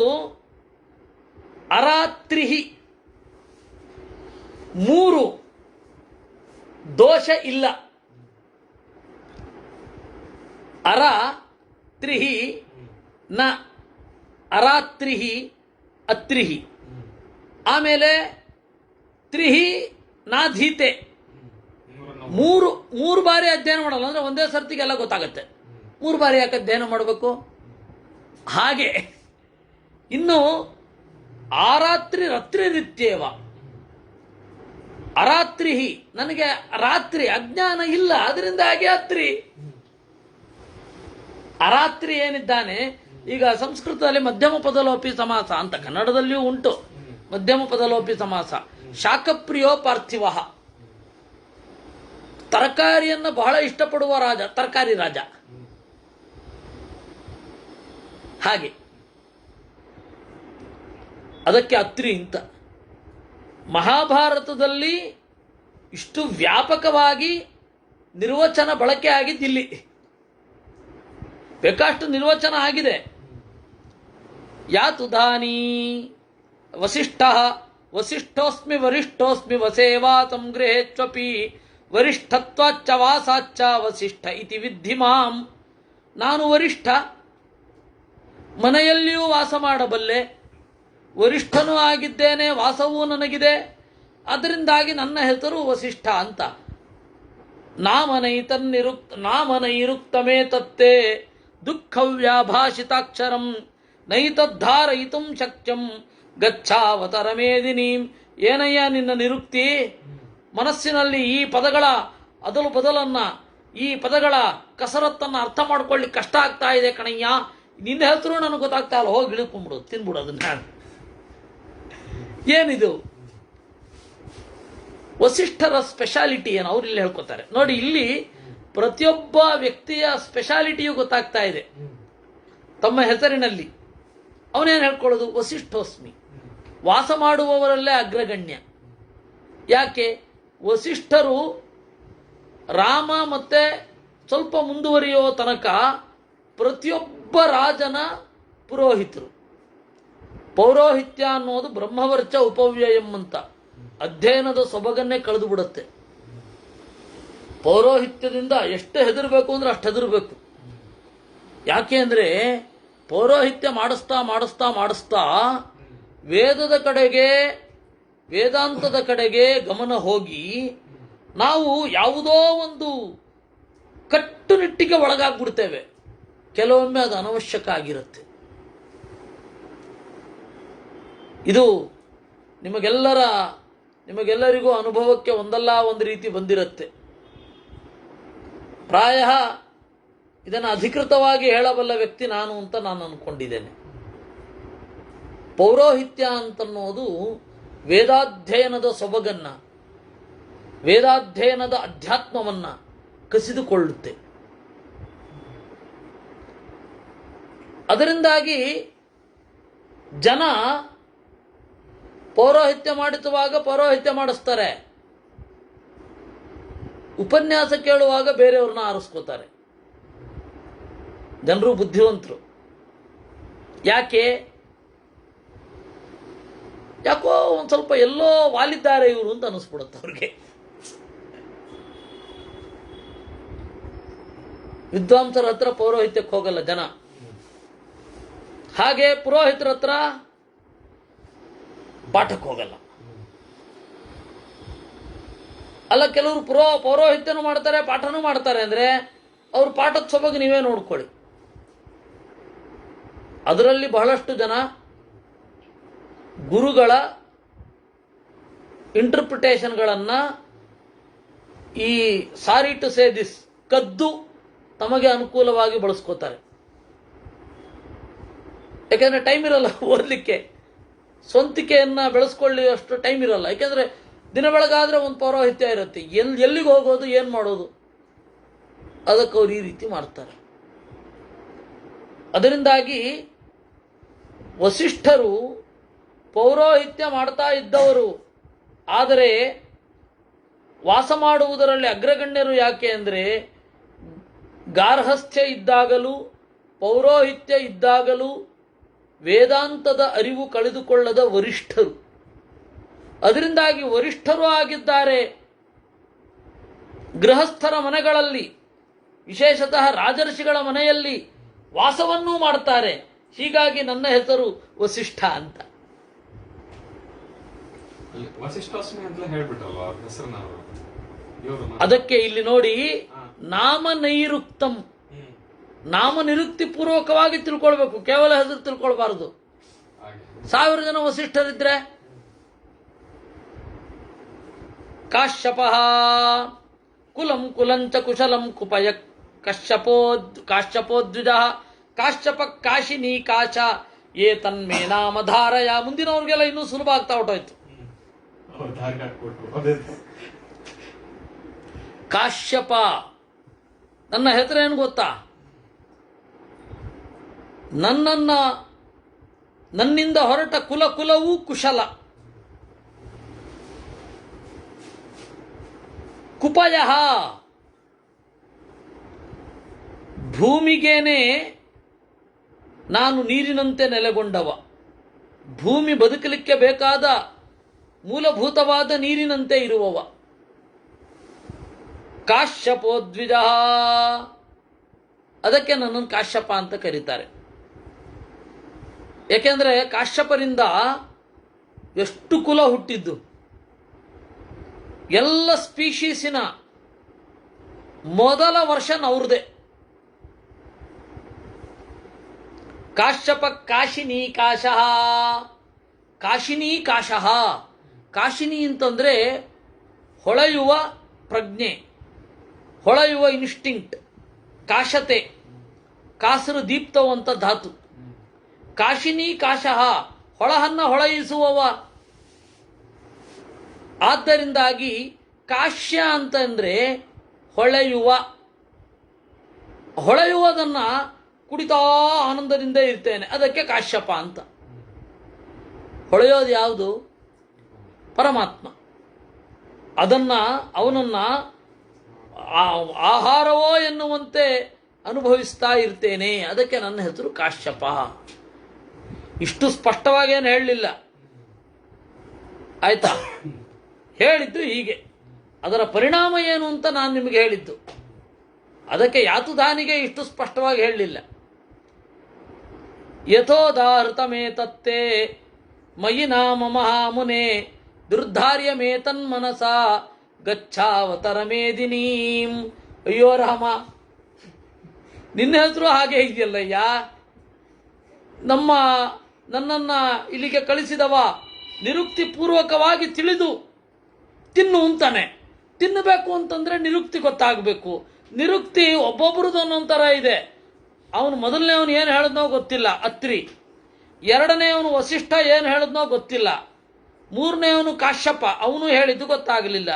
ಅರಾತ್ರಿಹಿ, 3 ದೋಷ ಇಲ್ಲ. ಅರ ತ್ರಿಹಿ ನ ಅರಾತ್ರಿಹಿ ಅತ್ರಿಹಿ. ಆಮೇಲೆ ತ್ರಿಹಿ ನಾಧೀತೆ, 3 ಬಾರಿ ಅಧ್ಯಯನ ಮಾಡಲ್ಲ. ಅಂದ್ರೆ ಒಂದೇ ಸರ್ತಿಗೆಲ್ಲ ಗೊತ್ತಾಗತ್ತೆ. 3 ಬಾರಿ ಯಾಕೆ ಅಧ್ಯಯನ ಮಾಡಬೇಕು? ಹಾಗೆ ಇನ್ನು ಆರಾತ್ರಿ ರತ್ರಿ ರೀತ್ಯೇವ, ಅರಾತ್ರಿ, ನನಗೆ ರಾತ್ರಿ ಅಜ್ಞಾನ ಇಲ್ಲ, ಅದರಿಂದ ಹಾಗೆ ಅತ್ರಿ. ಅರಾತ್ರಿ ಏನಿದ್ದಾನೆ, ಈಗ ಸಂಸ್ಕೃತದಲ್ಲಿ ಮಧ್ಯಮ ಪದಲೋಪಿ ಸಮಾಸ ಅಂತ, ಕನ್ನಡದಲ್ಲಿಯೂ ಉಂಟು ಮಧ್ಯಮ ಪದಲೋಪಿ ಸಮಾಸ. ಶಾಖಪ್ರಿಯೋ ಪಾರ್ಥಿವ, ತರಕಾರಿಯನ್ನು ಬಹಳ ಇಷ್ಟಪಡುವ ರಾಜ, ತರಕಾರಿ ರಾಜ. ಹಾಗೆ ಅದಕ್ಕೆ ಅತ್ರಿ ಅಂತ. ಮಹಾಭಾರತದಲ್ಲಿ ಇಷ್ಟು ವ್ಯಾಪಕವಾಗಿ ನಿರ್ವಚನ ಬಳಕೆ ಆಗಿದ್ದಿಲ್ಲಿ, ಬೇಕಷ್ಟು ನಿರ್ವಚನ ಆಗಿದೆ. ಯಾತುದಾನಿ ವಸಿಷ್ಠ ವಸಿಷ್ಠೋಸ್ಮಿ ವರಿಷ್ಠೋಸ್ಮಿ ವಸೇವಾ ಸಂಗೃಹೇಚ್ವಪಿ ವರಿಷ್ಠತ್ವಾಚ್ಚ ವಾಸಾಚ್ಚ ವಸಿಷ್ಠ ಇತಿ ವಿದ್ಧಿ ಮಾಂ ನಾನು ವರಿಷ್ಠ, ಮನೆಯಲ್ಲಿಯೂ ವಾಸ ಮಾಡಬಲ್ಲೆ, ವರಿಷ್ಠನೂ ಆಗಿದ್ದೇನೆ, ವಾಸವೂ ನನಗಿದೆ. ಅದರಿಂದಾಗಿ ನನ್ನ ಹೆಸರು ವಸಿಷ್ಠ ಅಂತ. ನಾಮನೈರುಕ್ತಮೇ ತತ್ತೇ ದುಃಖವ್ಯಾಭಾಷಿತಾಕ್ಷರಂ ನೈತದ್ಧಾರಯಿತು ಶಕ್ಯಂ ಗಚ್ಚಾವತರ ಮೇದಿನೀಂ. ಏನಯ್ಯ ನಿನ್ನ ನಿರುಕ್ತಿ? ಮನಸ್ಸಿನಲ್ಲಿ ಈ ಪದಗಳ ಅದಲು ಬದಲನ್ನು, ಈ ಪದಗಳ ಕಸರತ್ತನ್ನು ಅರ್ಥ ಮಾಡ್ಕೊಳ್ಳಿಕ್ಕೆ ಕಷ್ಟ ಆಗ್ತಾ ಇದೆ ಕಣಯ್ಯ. ನಿನ್ನ ಹೆಸರು ನನಗೆ ಗೊತ್ತಾಗ್ತಾ ಇಲ್ಲ, ಹೋಗಿ ಇಳಿಕೊಂಡ್ಬಿಡು, ತಿನ್ಬಿಡು ಅದನ್ನ. ಏನಿದು ವಸಿಷ್ಠರ ಸ್ಪೆಷಾಲಿಟಿ ಏನು ಅವ್ರು ಇಲ್ಲಿ ಹೇಳ್ಕೊತಾರೆ ನೋಡಿ. ಇಲ್ಲಿ ಪ್ರತಿಯೊಬ್ಬ ವ್ಯಕ್ತಿಯ ಸ್ಪೆಷಾಲಿಟಿಯು ಗೊತ್ತಾಗ್ತಾ ಇದೆ ತಮ್ಮ ಹೆಸರಿನಲ್ಲಿ. ಅವನೇನು ಹೇಳ್ಕೊಳ್ಳೋದು? ವಸಿಷ್ಠೋಸ್ಮಿ, ವಾಸ ಮಾಡುವವರಲ್ಲೇ ಅಗ್ರಗಣ್ಯ. ಯಾಕೆ? ವಸಿಷ್ಠರು ರಾಮ ಮತ್ತೆ ಸ್ವಲ್ಪ ಮುಂದುವರಿಯುವ ತನಕ ಪ್ರತಿಯೊಬ್ಬ ರಾಜನ ಪುರೋಹಿತರು. ಪೌರೋಹಿತ್ಯ ಅನ್ನೋದು ಬ್ರಹ್ಮವರ್ಚ ಉಪವ್ಯಯಂ ಅಂತ ಅಧ್ಯಯನದ ಸೊಬಗನ್ನೇ ಕಳೆದು ಬಿಡುತ್ತೆ. ಪೌರೋಹಿತ್ಯದಿಂದ ಎಷ್ಟು ಹೆದರಬೇಕು ಅಂದ್ರೆ ಅಷ್ಟು ಹೆದರಬೇಕು. ಯಾಕೆ ಅಂದರೆ ಪೌರೋಹಿತ್ಯ ಮಾಡಿಸ್ತಾ ಮಾಡಿಸ್ತಾ ಮಾಡಿಸ್ತಾ ವೇದದ ಕಡೆಗೆ, ವೇದಾಂತದ ಕಡೆಗೆ ಗಮನ ಹೋಗಿ ನಾವು ಯಾವುದೋ ಒಂದು ಕಟ್ಟುನಿಟ್ಟಿಗೆ ಒಳಗಾಗ್ಬಿಡ್ತೇವೆ. ಕೆಲವೊಮ್ಮೆ ಅದು ಅನವಶ್ಯಕ ಆಗಿರುತ್ತೆ. ಇದು ನಿಮಗೆಲ್ಲರಿಗೂ ಅನುಭವಕ್ಕೆ ಒಂದಲ್ಲ ಒಂದು ರೀತಿ ಬಂದಿರುತ್ತೆ. ಪ್ರಾಯ ಇದನ್ನು ಅಧಿಕೃತವಾಗಿ ಹೇಳಬಲ್ಲ ವ್ಯಕ್ತಿ ನಾನು ಅಂತ ನಾನು ಅಂದ್ಕೊಂಡಿದ್ದೇನೆ. ಪೌರೋಹಿತ್ಯ ಅಂತನ್ನೋದು ವೇದಾಧ್ಯಯನದ ಸೊಬಗನ್ನ, ವೇದಾಧ್ಯಯನದ ಅಧ್ಯಾತ್ಮವನ್ನ ಕಸಿದುಕೊಳ್ಳುತ್ತೆ. ಅದರಿಂದಾಗಿ ಜನ ಪೌರೋಹಿತ್ಯ ಮಾಡಿಸುವಾಗ ಪೌರೋಹಿತ್ಯ ಮಾಡಿಸ್ತಾರೆ, ಉಪನ್ಯಾಸ ಕೇಳುವಾಗ ಬೇರೆಯವ್ರನ್ನ ಆರಿಸ್ಕೋತಾರೆ. ಜನರು ಬುದ್ಧಿವಂತರು. ಯಾಕೋ ಒಂದು ಸ್ವಲ್ಪ ಎಲ್ಲೋ ವಾಲಿದ್ದಾರೆ ಇವರು ಅಂತ ಅನಿಸ್ಬಿಡುತ್ತೆ ಅವ್ರಿಗೆ. ವಿದ್ವಾಂಸರ ಹತ್ರ ಪೌರೋಹಿತ್ಯಕ್ಕೆ ಹೋಗಲ್ಲ ಜನ. ಹಾಗೆ ಪುರೋಹಿತರ ಹತ್ರ ಪಾಠಕ್ಕೆ ಹೋಗಲ್ಲ. ಅಲ್ಲ, ಕೆಲವರು ಪೌರೋಹಿತ್ಯನೂ ಮಾಡ್ತಾರೆ, ಪಾಠನೂ ಮಾಡ್ತಾರೆ ಅಂದ್ರೆ ಅವ್ರ ಪಾಠದ ಸೊಬಗು ನೀವೇ ನೋಡ್ಕೊಳ್ಳಿ. ಅದರಲ್ಲಿ ಬಹಳಷ್ಟು ಜನ ಗುರುಗಳ ಇಂಟರ್ಪ್ರಿಟೇಷನ್ಗಳನ್ನು ಈ ಸಾರಿ ಟು ಸೇ ದಿಸ್ ಕದ್ದು ತಮಗೆ ಅನುಕೂಲವಾಗಿ ಬಳಸ್ಕೋತಾರೆ. ಯಾಕೆಂದ್ರೆ ಟೈಮ್ ಇರಲ್ಲ ಓದಲಿಕ್ಕೆ, ಸ್ವಂತಿಕೆಯನ್ನು ಬೆಳೆಸ್ಕೊಳ್ಳಿ ಅಷ್ಟು ಟೈಮ್ ಇರಲ್ಲ. ಯಾಕೆಂದ್ರೆ ದಿನ ಬೆಳಗಾದ್ರೆ ಒಂದು ಪೌರೋಹಿತ್ಯ ಇರುತ್ತೆ, ಎಲ್ಲಿಗೆ ಹೋಗೋದು, ಏನು ಮಾಡೋದು, ಅದಕ್ಕೆ ಅವ್ರು ಈ ರೀತಿ ಮಾಡ್ತಾರೆ. ಅದರಿಂದಾಗಿ ವಸಿಷ್ಠರು ಪೌರೋಹಿತ್ಯ ಮಾಡ್ತಾ ಇದ್ದವರು, ಆದರೆ ವಾಸ ಮಾಡುವುದರಲ್ಲಿ ಅಗ್ರಗಣ್ಯರು. ಯಾಕೆ ಅಂದರೆ ಗಾರ್ಹಸ್ಥ್ಯ ಇದ್ದಾಗಲೂ ಪೌರೋಹಿತ್ಯ ಇದ್ದಾಗಲೂ ವೇದಾಂತದ ಅರಿವು ಕಳೆದುಕೊಳ್ಳದ ವರಿಷ್ಠರು. ಅದರಿಂದಾಗಿ ವರಿಷ್ಠರು ಆಗಿದ್ದಾರೆ. ಗೃಹಸ್ಥರ ಮನೆಗಳಲ್ಲಿ, ವಿಶೇಷತಃ ರಾಜರ್ಷಿಗಳ ಮನೆಯಲ್ಲಿ ವಾಸವನ್ನೂ ಮಾಡ್ತಾರೆ. ಹೀಗಾಗಿ ನನ್ನ ಹೆಸರು ವಸಿಷ್ಠ ಅಂತ. ಅದಕ್ಕೆ ಇಲ್ಲಿ ನೋಡಿ, ನಾಮ ನೈರುಕ್ತಂ, ನಾಮ ನಿರುಕ್ತಿ ಪೂರ್ವಕವಾಗಿ ತಿಳ್ಕೊಳ್ಬೇಕು, ಕೇವಲ ಹೆಸರು ತಿಳ್ಕೊಳ್ಬಾರದು. 1000 ಜನ ವಸಿಷ್ಠರಿದ್ರೆ ಕಾಶ್ಯಪ ಕುಲಂ ಕುಲಂಚ ಕುಶಲಂ ಕುಪಯ ಕಾಶ್ಯಪೋದ್ವಿಜ ಕಾಶ್ಯಪ ಕಾಶಿನಿ ಕಾಶ ಏ ತನ್ಮೇ ನಾಮ ಧಾರಯ. ಮುಂದಿನವ್ರಿಗೆಲ್ಲ ಇನ್ನೂ ಸುಲಭ ಆಗ್ತಾ ಹೊಟ್ಟೋಯ್ತು. ಕಾಶ್ಯಪ, ನನ್ನ ಹೆಸರೇನು ಗೊತ್ತಾ? ನನ್ನಿಂದ ಹೊರಟ ಕುಲವೂ ಕುಶಲ. ಕುಪಯ, ಭೂಮಿಗೇನೆ ನಾನು ನೀರಿನಂತೆ ನೆಲೆಗೊಂಡವ. ಭೂಮಿ ಬದುಕಲಿಕ್ಕೆ ಬೇಕಾದ ಮೂಲಭೂತವಾದ ನೀರಿನಂತೆ ಇರುವವ. ಕಾಶ್ಯಪೋದ್ವಿಜ, ಅದಕ್ಕೆ ನನ್ನನ್ನು ಕಾಶ್ಯಪ ಅಂತ ಕರೀತಾರೆ. ಏಕೆಂದರೆ ಕಾಶ್ಯಪರಿಂದ ಎಷ್ಟು ಕುಲ ಹುಟ್ಟಿದ್ದು. ಎಲ್ಲ ಸ್ಪೀಶೀಸಿನ ಮೊದಲ ವರ್ಷನ್ ಅವ್ರದೇ. ಕಾಶ್ಯಪ ಕಾಶಿನಿ ಕಾಶಃ, ಕಾಶಿನಿ ಕಾಶಃ. ಕಾಶಿನಿ ಅಂತಂದರೆ ಹೊಳೆಯುವ ಪ್ರಜ್ಞೆ, ಹೊಳೆಯುವ ಇನ್ಸ್ಟಿಂಕ್ಟ್. ಕಾಶತೆ, ಕಾಸರು ದೀಪ್ತವಂತ ಧಾತು. ಕಾಶಿನಿ ಕಾಶಃ, ಹೊಳಹನ್ನ ಹೊಳೆಯಿಸುವವ. ಆದ್ದರಿಂದಾಗಿ ಕಾಶ್ಯ ಅಂತಂದ್ರೆ ಹೊಳೆಯುವ. ಹೊಳೆಯುವುದನ್ನ ಕುಡಿತಾ ಆನಂದದಿಂದ ಇರ್ತೇನೆ, ಅದಕ್ಕೆ ಕಾಶ್ಯಪ ಅಂತ. ಹೊಳೆಯೋದು ಯಾವುದು? ಪರಮಾತ್ಮ. ಅವನನ್ನ ಆಹಾರವೋ ಎನ್ನುವಂತೆ ಅನುಭವಿಸ್ತಾ ಇರ್ತೇನೆ, ಅದಕ್ಕೆ ನನ್ನ ಹೆಸರು ಕಾಶ್ಯಪ. ಇಷ್ಟು ಸ್ಪಷ್ಟವಾಗೇನು ಹೇಳಲಿಲ್ಲ, ಆಯ್ತಾ? ಹೇಳಿದ್ದು ಹೀಗೆ. ಅದರ ಪರಿಣಾಮ ಏನು ಅಂತ ನಾನು ನಿಮಗೆ ಹೇಳಿದ್ದು. ಅದಕ್ಕೆ ಯಾತುದಾನಿಗೆ ಇಷ್ಟು ಸ್ಪಷ್ಟವಾಗಿ ಹೇಳಲಿಲ್ಲ. ಯಥೋದಾಹೃತಮೇತತ್ತೇ ಮಯಿ ನಾಮ ಮಹಾಮುನೆ ದುರ್ಧಾರ್ಯಮೇತನ್ಮನಸ ಗಚ್ಛಾವತರ ಮೇದಿನೀಂ. ಅಯ್ಯೋ ರಾಮ, ನಿನ್ನ ಹೆಸರು ಹಾಗೆ ಇದೆಯಲ್ಲಯ್ಯ. ನನ್ನನ್ನು ಇಲ್ಲಿಗೆ ಕಳಿಸಿದವ ನಿರುಕ್ತಿ ಪೂರ್ವಕವಾಗಿ ತಿಳಿದು ತಿನ್ನು ಅಂತಾನೆ. ತಿನ್ನಬೇಕು ಅಂತಂದ್ರೆ ನಿರುಕ್ತಿ ಗೊತ್ತಾಗಬೇಕು. ನಿರುಕ್ತಿ ಒಬ್ಬೊಬ್ರದ್ದು ಒಂದೊಂಥರ ಇದೆ. ಅವನು ಮೊದಲನೇವನು ಏನು ಹೇಳಿದ್ನೋ ಗೊತ್ತಿಲ್ಲ, ಅತ್ರಿ. ಎರಡನೇವನು ವಸಿಷ್ಠ ಏನು ಹೇಳಿದ್ನೋ ಗೊತ್ತಿಲ್ಲ. ಮೂರನೇವನು ಕಾಶ್ಯಪ, ಅವನು ಹೇಳಿದ್ದು ಗೊತ್ತಾಗಲಿಲ್ಲ.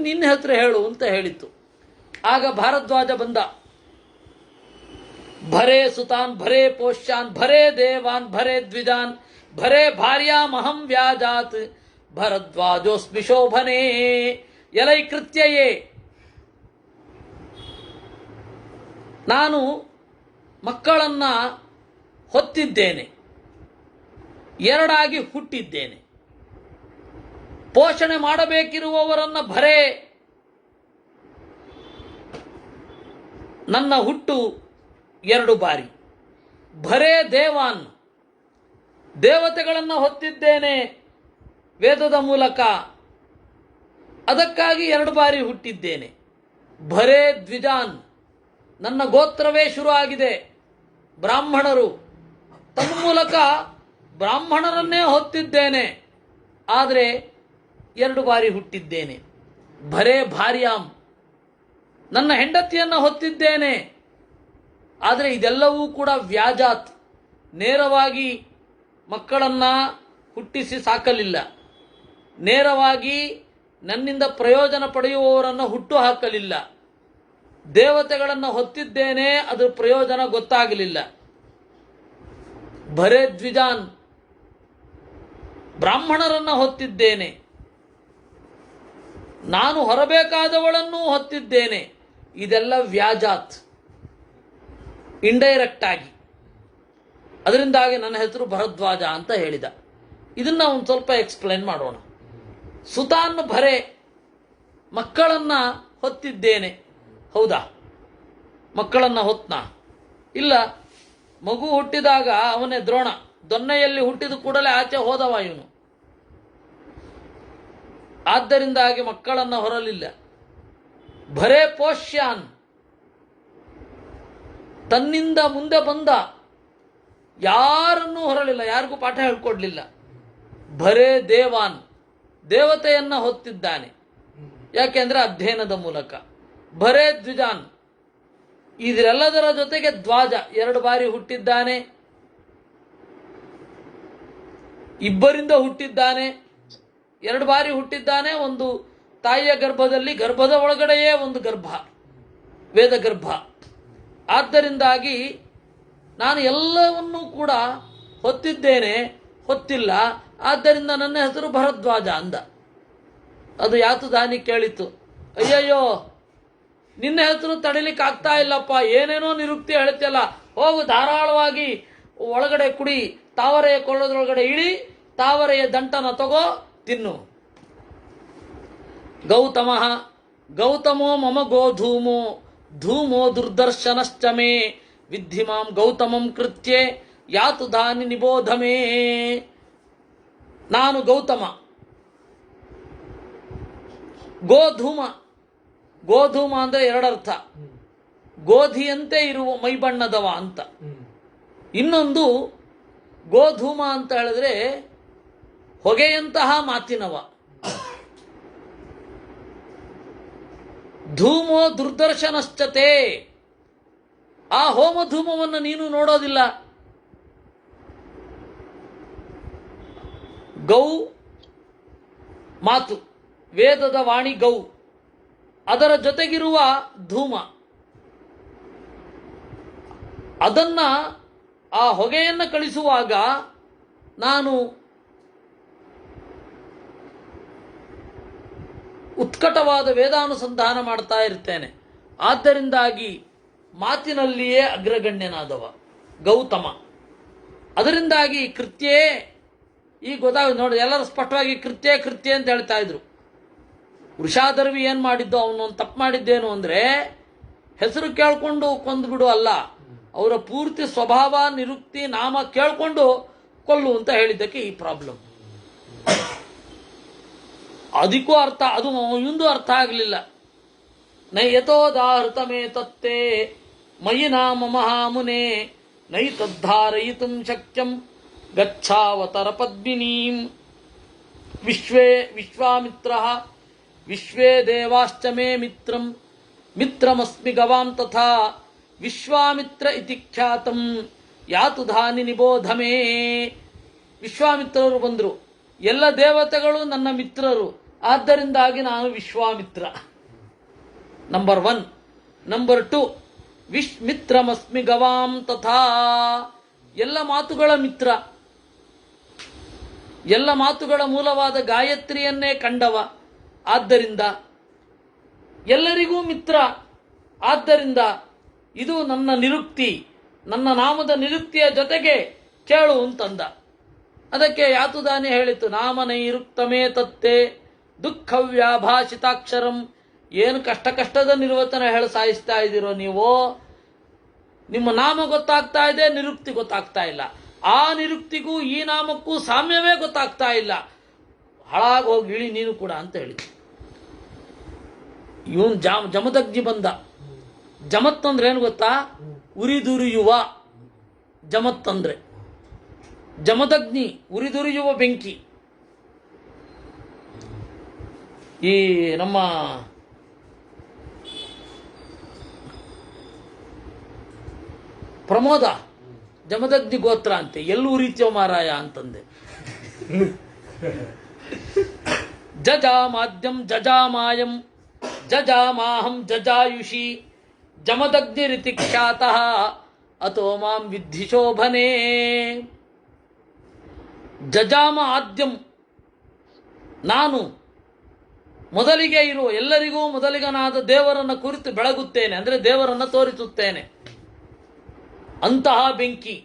ನಿನ್ನ ಹೆಸರು ಹೇಳು ಅಂತ ಹೇಳಿತ್ತು. ಆಗ ಭಾರದ್ವಾಜ ಬಂದ. ಭರೇ ಸುತಾನ್, ಭರೇ ಪೋಷ್ಯಾನ್, ಭರೇ ದೇವಾನ್, ಭರೇ ದ್ವಿಜಾನ್, ಭರೇ ಭಾರ್ಯಾಮಹಂ ವ್ಯಾಜಾತ್ ಭರದ್ವಾಜೋಸ್ಮಿ ಶೋಭನೇ. ಎಲೈ ಕೃತ್ಯಯೇ, ನಾನು ಮಕ್ಕಳನ್ನ ಹೊತ್ತಿದ್ದೇನೆ, ಎರಡಾಗಿ ಹುಟ್ಟಿದ್ದೇನೆ. ಪೋಷಣೆ ಮಾಡಬೇಕಿರುವವರನ್ನ ಭರೇ, ನನ್ನ ಹುಟ್ಟು ಎರಡು ಬಾರಿ. ಭರೇ ದೇವಾನ್, ದೇವತೆಗಳನ್ನು ಹೊತ್ತಿದ್ದೇನೆ ವೇದದ ಮೂಲಕ, ಅದಕ್ಕಾಗಿ ಎರಡು ಬಾರಿ ಹುಟ್ಟಿದ್ದೇನೆ. ಭರೇ ದ್ವಿಜಾನ್, ನನ್ನ ಗೋತ್ರವೇ ಶುರು ಆಗಿದೆ. ಬ್ರಾಹ್ಮಣರು, ತಮ್ಮ ಮೂಲಕ ಬ್ರಾಹ್ಮಣರನ್ನೇ ಹೊತ್ತಿದ್ದೇನೆ, ಆದರೆ ಎರಡು ಬಾರಿ ಹುಟ್ಟಿದ್ದೇನೆ. ಭರೇ ಭಾರ್ಯಾಂ, ನನ್ನ ಹೆಂಡತಿಯನ್ನು ಹೊತ್ತಿದ್ದೇನೆ, ಆದರೆ ಇದೆಲ್ಲವೂ ಕೂಡ ವ್ಯಾಜಾತ್, ನೇರವಾಗಿ ಮಕ್ಕಳನ್ನ ಹುಟ್ಟಿಸಿ ಸಾಕಲಿಲ್ಲ. ನೇರವಾಗಿ ನನ್ನಿಂದ ಪ್ರಯೋಜನ ಪಡೆಯುವವರನ್ನು ಹುಟ್ಟು ಹಾಕಲಿಲ್ಲ. ದೇವತೆಗಳನ್ನು ಹೊತ್ತಿದ್ದೇನೆ, ಅದರ ಪ್ರಯೋಜನ ಗೊತ್ತಾಗಲಿಲ್ಲ. ಭರೇ ದ್ವಿಜಾನ್, ಬ್ರಾಹ್ಮಣರನ್ನು ಹೊತ್ತಿದ್ದೇನೆ, ನಾನು ಹೊರಬೇಕಾದವಳನ್ನೂ ಹೊತ್ತಿದ್ದೇನೆ. ಇದೆಲ್ಲ ವ್ಯಾಜಾತ್, ಇಂಡೈರೆಕ್ಟ್ ಆಗಿ. ಅದರಿಂದಾಗಿ ನನ್ನ ಹೆಸರು ಭರದ್ವಾಜ ಅಂತ ಹೇಳಿದ. ಇದನ್ನ ಒಂದು ಸ್ವಲ್ಪ ಎಕ್ಸ್ಪ್ಲೇನ್ ಮಾಡೋಣ. ಸುತಾನ್ ಭರೆ, ಮಕ್ಕಳನ್ನ ಹೊತ್ತಿದ್ದೇನೆ. ಹೌದಾ? ಮಕ್ಕಳನ್ನ ಹೊತ್ನ? ಇಲ್ಲ. ಮಗು ಹುಟ್ಟಿದಾಗ ಅವನೇ ದ್ರೋಣ, ದೊನ್ನೆಯಲ್ಲಿ ಹುಟ್ಟಿದ ಕೂಡಲೇ ಆಚೆ ಹೋದವ ಇವನು. ಆದ್ದರಿಂದಾಗಿ ಮಕ್ಕಳನ್ನ ಹೊರಲಿಲ್ಲ. ಭರೇ ಪೋಷ್ಯಾನ್, ತನ್ನಿಂದ ಮುಂದೆ ಬಂದ ಯಾರನ್ನೂ ಹೊರಲಿಲ್ಲ, ಯಾರಿಗೂ ಪಾಠ ಹೇಳ್ಕೊಡ್ಲಿಲ್ಲ. ಭರೇ ದೇವಾನ್, ದೇವತೆಯನ್ನ ಹೊತ್ತಿದ್ದಾನೆ. ಯಾಕೆಂದ್ರೆ ಅಧ್ಯಯನದ ಮೂಲಕ. ಭರೇ ದ್ವಿಜಾನ್, ಇದರೆಲ್ಲದರ ಜೊತೆಗೆ ದ್ವಾಜ, ಎರಡು ಬಾರಿ ಹುಟ್ಟಿದ್ದಾನೆ, ಇಬ್ಬರಿಂದ ಹುಟ್ಟಿದ್ದಾನೆ. ಎರಡು ಬಾರಿ ಹುಟ್ಟಿದ್ದಾನೆ. ಒಂದು ತಾಯಿಯ ಗರ್ಭದಲ್ಲಿ, ಗರ್ಭದ ಒಳಗಡೆಯೇ ಒಂದು ಗರ್ಭ, ವೇದ ಗರ್ಭ. ಆದ್ದರಿಂದಾಗಿ ನಾನು ಎಲ್ಲವನ್ನೂ ಕೂಡ ಹೊತ್ತಿದ್ದೇನೆ, ಹೊತ್ತಿಲ್ಲ. ಆದ್ದರಿಂದ ನನ್ನ ಹೆಸರು ಭರದ್ವಾಜ ಅಂದ. ಅದು ಯಾತುದಾನಿ ಕೇಳಿತು, ಅಯ್ಯಯ್ಯೋ ನಿನ್ನ ಹೆಸರು ತಡಿಲಿಕ್ಕೆ ಆಗ್ತಾ ಇಲ್ಲಪ್ಪ, ಏನೇನೋ ನಿರುಕ್ತಿ ಹೇಳ್ತಿಯಲ್ಲ, ಹೋಗು ಧಾರಾಳವಾಗಿ ಒಳಗಡೆ ಕುಡಿ, ತಾವರೆಯ ಕೊಳ್ಳೋದ್ರೊಳಗಡೆ ಇಳಿ, ತಾವರೆಯ ದಂಟನ ತಗೋ, ತಿನ್ನು. ಗೌತಮ ಗೌತಮೋ ಮಮ ಗೋಧೂಮೋ ಧೂಮೋ ದುರ್ದರ್ಶನಶ್ಚ ಮೇ ವಿದ್ಧಿ ಮಾಂ ಗೌತಮಂ ಕೃತ್ಯೆ ಯಾತು ಧಾನಿ ನಿಬೋಧ ಮೇ. ನಾನು ಗೌತಮ. ಗೋಧೂಮ, ಗೋಧೂಮ ಅಂದರೆ ಎರಡರ್ಥ. ಗೋಧಿಯಂತೆ ಇರುವ ಮೈಬಣ್ಣದವ ಅಂತ. ಇನ್ನೊಂದು ಗೋಧೂಮ ಅಂತ ಹೇಳಿದ್ರೆ ಹೊಗೆಯಂತಹ ಮಾತಿನವ. ಧೂಮೋ ದುರ್ದರ್ಶನಶ್ಚತೆ, ಆ ಹೋಮಧೂಮವನ್ನು ನೀನು ನೋಡೋದಿಲ್ಲ. ಗೌ ಮಾತು, ವೇದದ ವಾಣಿ ಗೌ, ಅದರ ಜೊತೆಗಿರುವ ಧೂಮ, ಅದನ್ನ ಆ ಹೊಗೆಯನ್ನು ಕಳಿಸುವಾಗ ನಾನು ಉತ್ಕಟವಾದ ವೇದಾನುಸಂಧಾನ ಮಾಡ್ತಾ ಇರ್ತೇನೆ. ಆದ್ದರಿಂದಾಗಿ ಮಾತಿನಲ್ಲಿಯೇ ಅಗ್ರಗಣ್ಯನಾದವ ಗೌತಮ. ಅದರಿಂದಾಗಿ ಕೃತ್ಯೇ, ಈಗ ಗೊತ್ತಾಗ ನೋಡಿ, ಎಲ್ಲರೂ ಸ್ಪಷ್ಟವಾಗಿ ಕೃತ್ಯ ಕೃತ್ಯ ಅಂತ ಹೇಳ್ತಾ ಇದ್ರು. ವೃಷಾಧರ್ವಿ ಏನು ಮಾಡಿದ್ದು, ಅವನೊಂದು ತಪ್ಪು ಮಾಡಿದ್ದೇನು ಅಂದರೆ ಹೆಸರು ಕೇಳ್ಕೊಂಡು ಕೊಂದುಬಿಡು ಅಲ್ಲ, ಅವರ ಪೂರ್ತಿ ಸ್ವಭಾವ ನಿರುಕ್ತಿ ನಾಮ ಕೇಳ್ಕೊಂಡು ಕೊಲ್ಲು ಅಂತ ಹೇಳಿದ್ದಕ್ಕೆ ಈ ಪ್ರಾಬ್ಲಮ್. ಅದಕ್ಕೂ ಅರ್ಥ, ಅದು ಇಂದು ಅರ್ಥ ಆಗಲಿಲ್ಲ. ನೈ ಯಥೋದಾಹೃತ ಮೇ ತತ್ತೇ ಮಯಿ ನಾಮ ಮಹಾಮುನೆ ನೈ ತದ್ಧಾರಯಿತುಂ ಶಕ್ಯಂ ಗಚ್ಛಾವತರ ಪದ್ಮಿನೀಂ. ವಿಶ್ವಾಮಿತ್ರಃ ವಿಶ್ವೇ ದೇವಾಶ್ಚ ಮೇ ಮಿತ್ರಂ ಮಿತ್ರಮಸ್ಮಿ ಗವಾಂ ತಥಾ ವಿಶ್ವಾಮಿತ್ರ ಇತಿ ಖ್ಯಾತಂ ಯಾತು ಧಾನಿ ನಿಬೋಧ ಮೇ. ವಿಶ್ವಾಮಿತ್ರರು ಬಂದರು, ಎಲ್ಲ ದೇವತೆಗಳು ನನ್ನ ಮಿತ್ರರು, ಆದ್ದರಿಂದಾಗಿ ನಾನು ವಿಶ್ವಾಮಿತ್ರ. ನಂಬರ್ 1. ನಂಬರ್ 2, ಮಿತ್ರಮಸ್ಮಿ ಗವಾಂ ತಥಾ, ಎಲ್ಲ ಮಾತುಗಳ ಮಿತ್ರ, ಎಲ್ಲ ಮಾತುಗಳ ಮೂಲವಾದ ಗಾಯತ್ರಿಯನ್ನೇ ಕಂಡವ, ಆದ್ದರಿಂದ ಎಲ್ಲರಿಗೂ ಮಿತ್ರ. ಆದ್ದರಿಂದ ಇದು ನನ್ನ ನಿರುಕ್ತಿ, ನನ್ನ ನಾಮದ ನಿರುಕ್ತಿಯ ಜೊತೆಗೆ ಕೇಳು ಅಂತಂದ. ಅದಕ್ಕೆ ಯಾತುದಾನಿ ಹೇಳಿತು, ನಾಮ ನೈರುಕ್ತಮೇ ತತ್ತೆ ದುಃಖವ್ಯಾಭಾಷಿತಾಕ್ಷರಂ. ಏನು ಕಷ್ಟದ ನಿರ್ವಚನ ಹೇಳಿ ಸಾಯಿಸ್ತಾ ಇದ್ದೀರೋ ನೀವು. ನಿಮ್ಮ ನಾಮ ಗೊತ್ತಾಗ್ತಾ ಇದೆ, ನಿರುಕ್ತಿ ಗೊತ್ತಾಗ್ತಾ ಇಲ್ಲ. ಆ ನಿರುಕ್ತಿಗೂ ಈ ನಾಮಕ್ಕೂ ಸಾಮ್ಯವೇ ಗೊತ್ತಾಗ್ತಾ ಇಲ್ಲ. ಹಾಳಾಗಿ ಹೋಗಿ ಇಳಿ ನೀನು ಕೂಡ ಅಂತ ಹೇಳಿ. ಇವನ್ ಜಮದಗ್ನಿ ಬಂದ. ಜಮತ್ ಅಂದ್ರೆ ಏನು ಗೊತ್ತಾ? ಉರಿದುರಿಯುವ. ಜಮತ್ ಅಂದ್ರೆ ಜಮದಗ್ನಿ, ಉರಿದುರಿಯುವ ಬೆಂಕಿ. ಈ ನಮ್ಮ ಪ್ರಮೋದ ಜಮದಗ್ನಿ ಗೋತ್ರ ಅಂತೆ, ಎಲ್ಲೂ ಉರಿತ್ಯೋ ಮಾರಾಯ ಅಂತಂದೆ. ಜಜಾಮಾದ್ಯಂ ಜಜಾಮಾಯಂ ಜಜಾಮಾಹಂ ಜಜಾಯುಷಿ ಜಮದಗ್ನಿರಿತಿ ಖ್ಯಾತಃ ಅತೋ ಮಾಂ ವಿದ್ಧಿ ಶೋಭನೆ. ಜಜಾಮ ಆದ್ಯಂ, ನಾನು ಮೊದಲಿಗೆ ಇರುವ, ಎಲ್ಲರಿಗೂ ಮೊದಲಿಗನಾದ ದೇವರನ್ನು ಕುರಿತು ಬೆಳಗುತ್ತೇನೆ, ಅಂದರೆ ದೇವರನ್ನು ತೋರಿಸುತ್ತೇನೆ. ಅಂತಹ ಬೆಂಕಿ,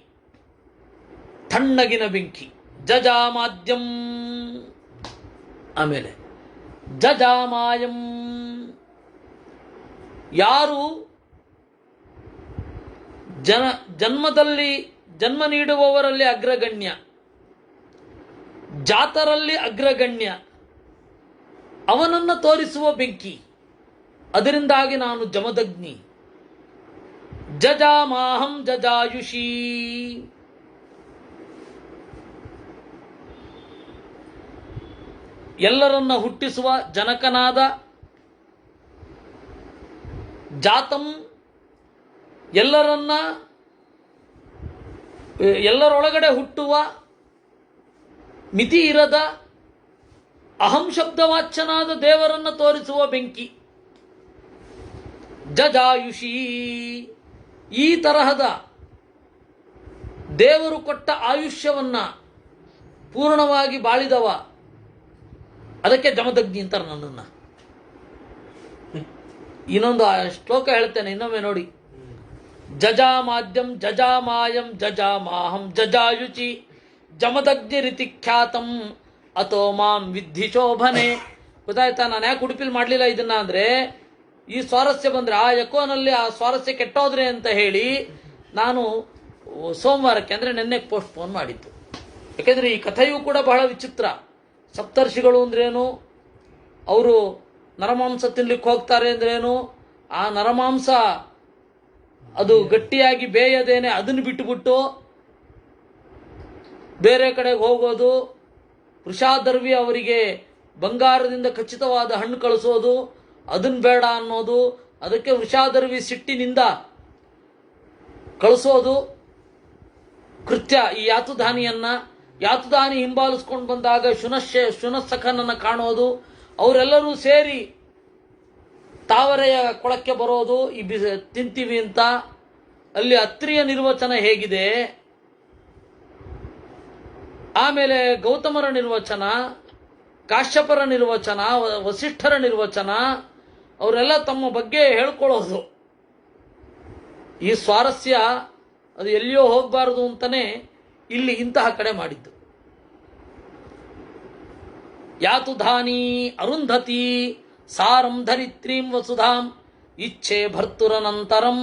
ತಣ್ಣಗಿನ ಬೆಂಕಿ. ಜಜಾಮಾದ್ಯಂ, ಆಮೇಲೆ ಜಜಾಮಾಯಂ, ಯಾರು ಜನ್ಮದಲ್ಲಿ ಜನ್ಮ ನೀಡುವವರಲ್ಲಿ ಅಗ್ರಗಣ್ಯ, ಜಾತರಲ್ಲಿ ಅಗ್ರಗಣ್ಯ, ಅವನನ್ನು ತೋರಿಸುವ ಬೆಂಕಿ. ಅದರಿಂದಾಗಿ ನಾನು ಜಮದಗ್ನಿ. ಜಜಾಮಾಹಂ ಜಜಾಯುಷಿ, ಎಲ್ಲರನ್ನ ಹುಟ್ಟಿಸುವ ಜನಕನಾದ. ಜಾತಂ, ಎಲ್ಲರೊಳಗಡೆ ಹುಟ್ಟುವ, ಮಿತಿ ಇರದ ಅಹಂ ಶಬ್ದವಾಚ್ಯನಾದ ದೇವರನ್ನು ತೋರಿಸುವ ಬೆಂಕಿ. ಜಜಾಯುಷಿ, ಈ ತರಹದ ದೇವರು ಕೊಟ್ಟ ಆಯುಷ್ಯವನ್ನ ಪೂರ್ಣವಾಗಿ ಬಾಳಿದವ. ಅದಕ್ಕೆ ಜಮದಗ್ನಿ ಅಂತಾರೆ ನನ್ನನ್ನ. ಇನ್ನೊಂದು ಶ್ಲೋಕ ಹೇಳ್ತೇನೆ, ಇನ್ನೊಮ್ಮೆ ನೋಡಿ. ಜಜಾಮಾದ್ಯಂ ಜಜಾಮಾಯಂ ಜಜಾಮಾಹಂ ಜಜಾಯುಚಿ ಜಮದಗ್ನಿ ರೀತಿ ಖ್ಯಾತಂ ಅಥೋ ಮಾಂ ವಿದ್ಧಿ ಶೋಭನೆ. ಗೊತ್ತಾಯ್ತಾ? ನಾನು ಯಾಕೆ ಉಡುಪಿಲಿ ಮಾಡಲಿಲ್ಲ ಇದನ್ನ ಅಂದರೆ ಈ ಸ್ವಾರಸ್ಯ ಬಂದರೆ ಆ ಎಕೋನಲ್ಲಿ ಆ ಸ್ವಾರಸ್ಯ ಕೆಟ್ಟೋದ್ರೆ ಅಂತ ಹೇಳಿ ನಾನು ಸೋಮವಾರಕ್ಕೆ ಅಂದರೆ ನೆನ್ನೆಗೆ ಪೋಸ್ಟ್ಪೋನ್ ಮಾಡಿದ್ದು. ಯಾಕೆಂದರೆ ಈ ಕಥೆಯೂ ಕೂಡ ಬಹಳ ವಿಚಿತ್ರ. ಸಪ್ತರ್ಷಿಗಳು ಅಂದ್ರೇನು, ಅವರು ನರಮಾಂಸ ತಿನ್ಲಿಕ್ಕೆ ಹೋಗ್ತಾರೆ ಅಂದ್ರೇನು, ಆ ನರಮಾಂಸ ಅದು ಗಟ್ಟಿಯಾಗಿ ಬೇಯದೇನೆ ಅದನ್ನು ಬಿಟ್ಟುಬಿಟ್ಟು ಬೇರೆ ಕಡೆಗೆ ಹೋಗೋದು, ವೃಷಾದರ್ವಿ ಅವರಿಗೆ ಬಂಗಾರದಿಂದ ಖಚಿತವಾದ ಹಣ್ಣು ಕಳಿಸೋದು, ಅದನ್ನು ಬೇಡ ಅನ್ನೋದು, ಅದಕ್ಕೆ ವೃಷಾದರ್ವಿ ಸಿಟ್ಟಿನಿಂದ ಕಳಿಸೋದು ಕೃತ್ಯ. ಈ ಯಾತುದಾನಿ ಹಿಂಬಾಲಿಸ್ಕೊಂಡು ಬಂದಾಗ ಶುನಸ್ಸಖನನ್ನು ಕಾಣೋದು, ಅವರೆಲ್ಲರೂ ಸೇರಿ ತಾವರೆಯ ಕೊಳಕ್ಕೆ ಬರೋದು, ಈ ತಿಂತೀವಿ ಅಂತ. ಅಲ್ಲಿ ಅತ್ರಿಯ ನಿರ್ವಚನ ಹೇಗಿದೆ, ಆಮೇಲೆ ಗೌತಮರ ನಿರ್ವಚನ, ಕಾಶ್ಯಪರ ನಿರ್ವಚನ, ವಸಿಷ್ಠರ ನಿರ್ವಚನ, ಅವರೆಲ್ಲ ತಮ್ಮ ಬಗ್ಗೆ ಹೇಳ್ಕೊಳ್ಳೋದು. ಈ ಸ್ವಾರಸ್ಯ ಅದು ಎಲ್ಲಿಯೋ ಹೋಗಬಾರದು ಅಂತಾನೆ ಇಲ್ಲಿ ಇಂತಹ ಕಡೆ ಮಾಡಿದ್ದು. ಯಾತುಧಾನಿ ಅರುಂಧತಿ ಸಾರಂ ಧರಿತ್ರೀಂ ವಸುಧಾಂ ಇಚ್ಛೆ ಭರ್ತುರನಂತರಂ